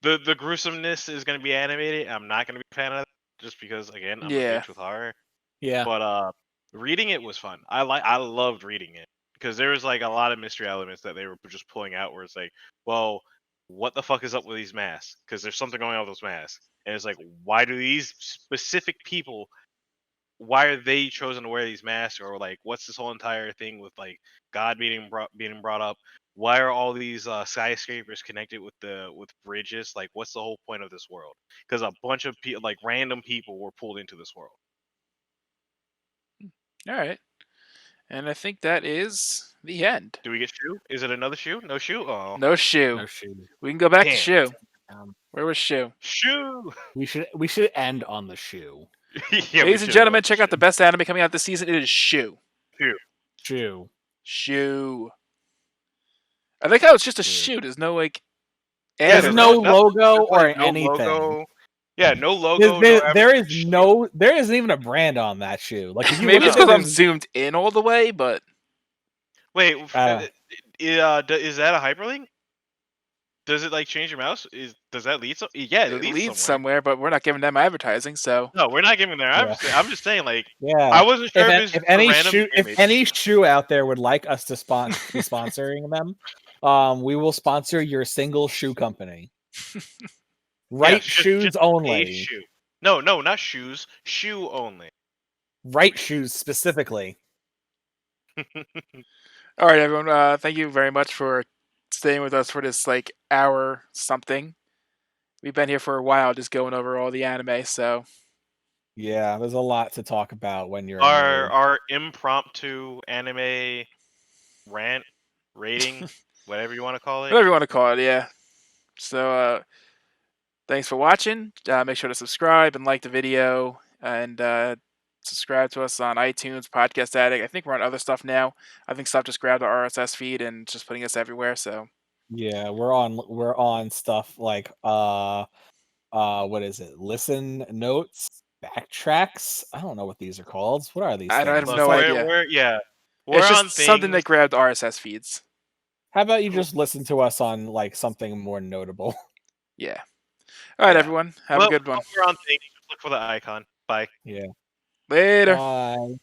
the gruesomeness is gonna be animated. I'm not gonna be a fan of that just because again I'm a Yeah. bitch with horror. Yeah. But reading it was fun. I loved reading it because there was like a lot of mystery elements that they were just pulling out where it's like, well, what the fuck is up with these masks? Because there's something going on with those masks, and it's like, why do these specific people? Why are they chosen to wear these masks? Or like, what's this whole entire thing with like God being brought up? Why are all these skyscrapers connected with bridges? Like, what's the whole point of this world? Because a bunch of people, like random people, were pulled into this world. All right. And I think that is the end. Do we get shoe? Is it another shoe? No shoe? Oh, No Shoe. No shoe. We can go back to damn. Shoe. Um, Where was Shoe? Shoe. we should end on the shoe. Yeah, Ladies and gentlemen, check out the best anime coming out this season. It is Shoe. Shoe. Shoe. I like how it's just a Shoe. shoe. There's no like. There's anime. no logo There's, or like, no anything. logo. Yeah, no logo. There isn't even a brand on that shoe. Like, if you Maybe look it's at it, because I'm there's- zoomed in all the way, but Wait, Uh, is that a hyperlink? Does it like change your mouse? Does that lead? Yeah, it it leads leads somewhere. somewhere. But we're not giving them advertising, so No, we're not giving them. Yeah. I'm just saying, like, yeah. I wasn't sure if, If any random if image. any shoe out there would like us to be sponsoring them, we will sponsor your single shoe company. Right shoes just only. a shoe. No, not shoes. Shoe only. Right shoes specifically. all right, everyone. Thank you very much for staying with us for this like hour something. We've been here for a while, just going over all the anime. So Yeah, there's a lot to talk about when you're Our impromptu anime rant rating, whatever you want to call it. whatever you want to call it, yeah. So thanks for watching. Make sure to subscribe and like the video, and subscribe to us on iTunes, Podcast Addict. I think we're on other stuff now. I think stuff just grabbed our RSS feed and just putting us everywhere. So Yeah, we're on stuff like what is it? Listen notes, backtracks. I don't know what these are called. What are these I things? have Look, no we're, idea. we're It's on just something things. that grabbed RSS feeds. How about you just listen to us on like something more notable? Yeah. All right, Yeah. everyone. Have a good one. We're on things. Just look for the icon. Bye. Yeah. Later. Bye.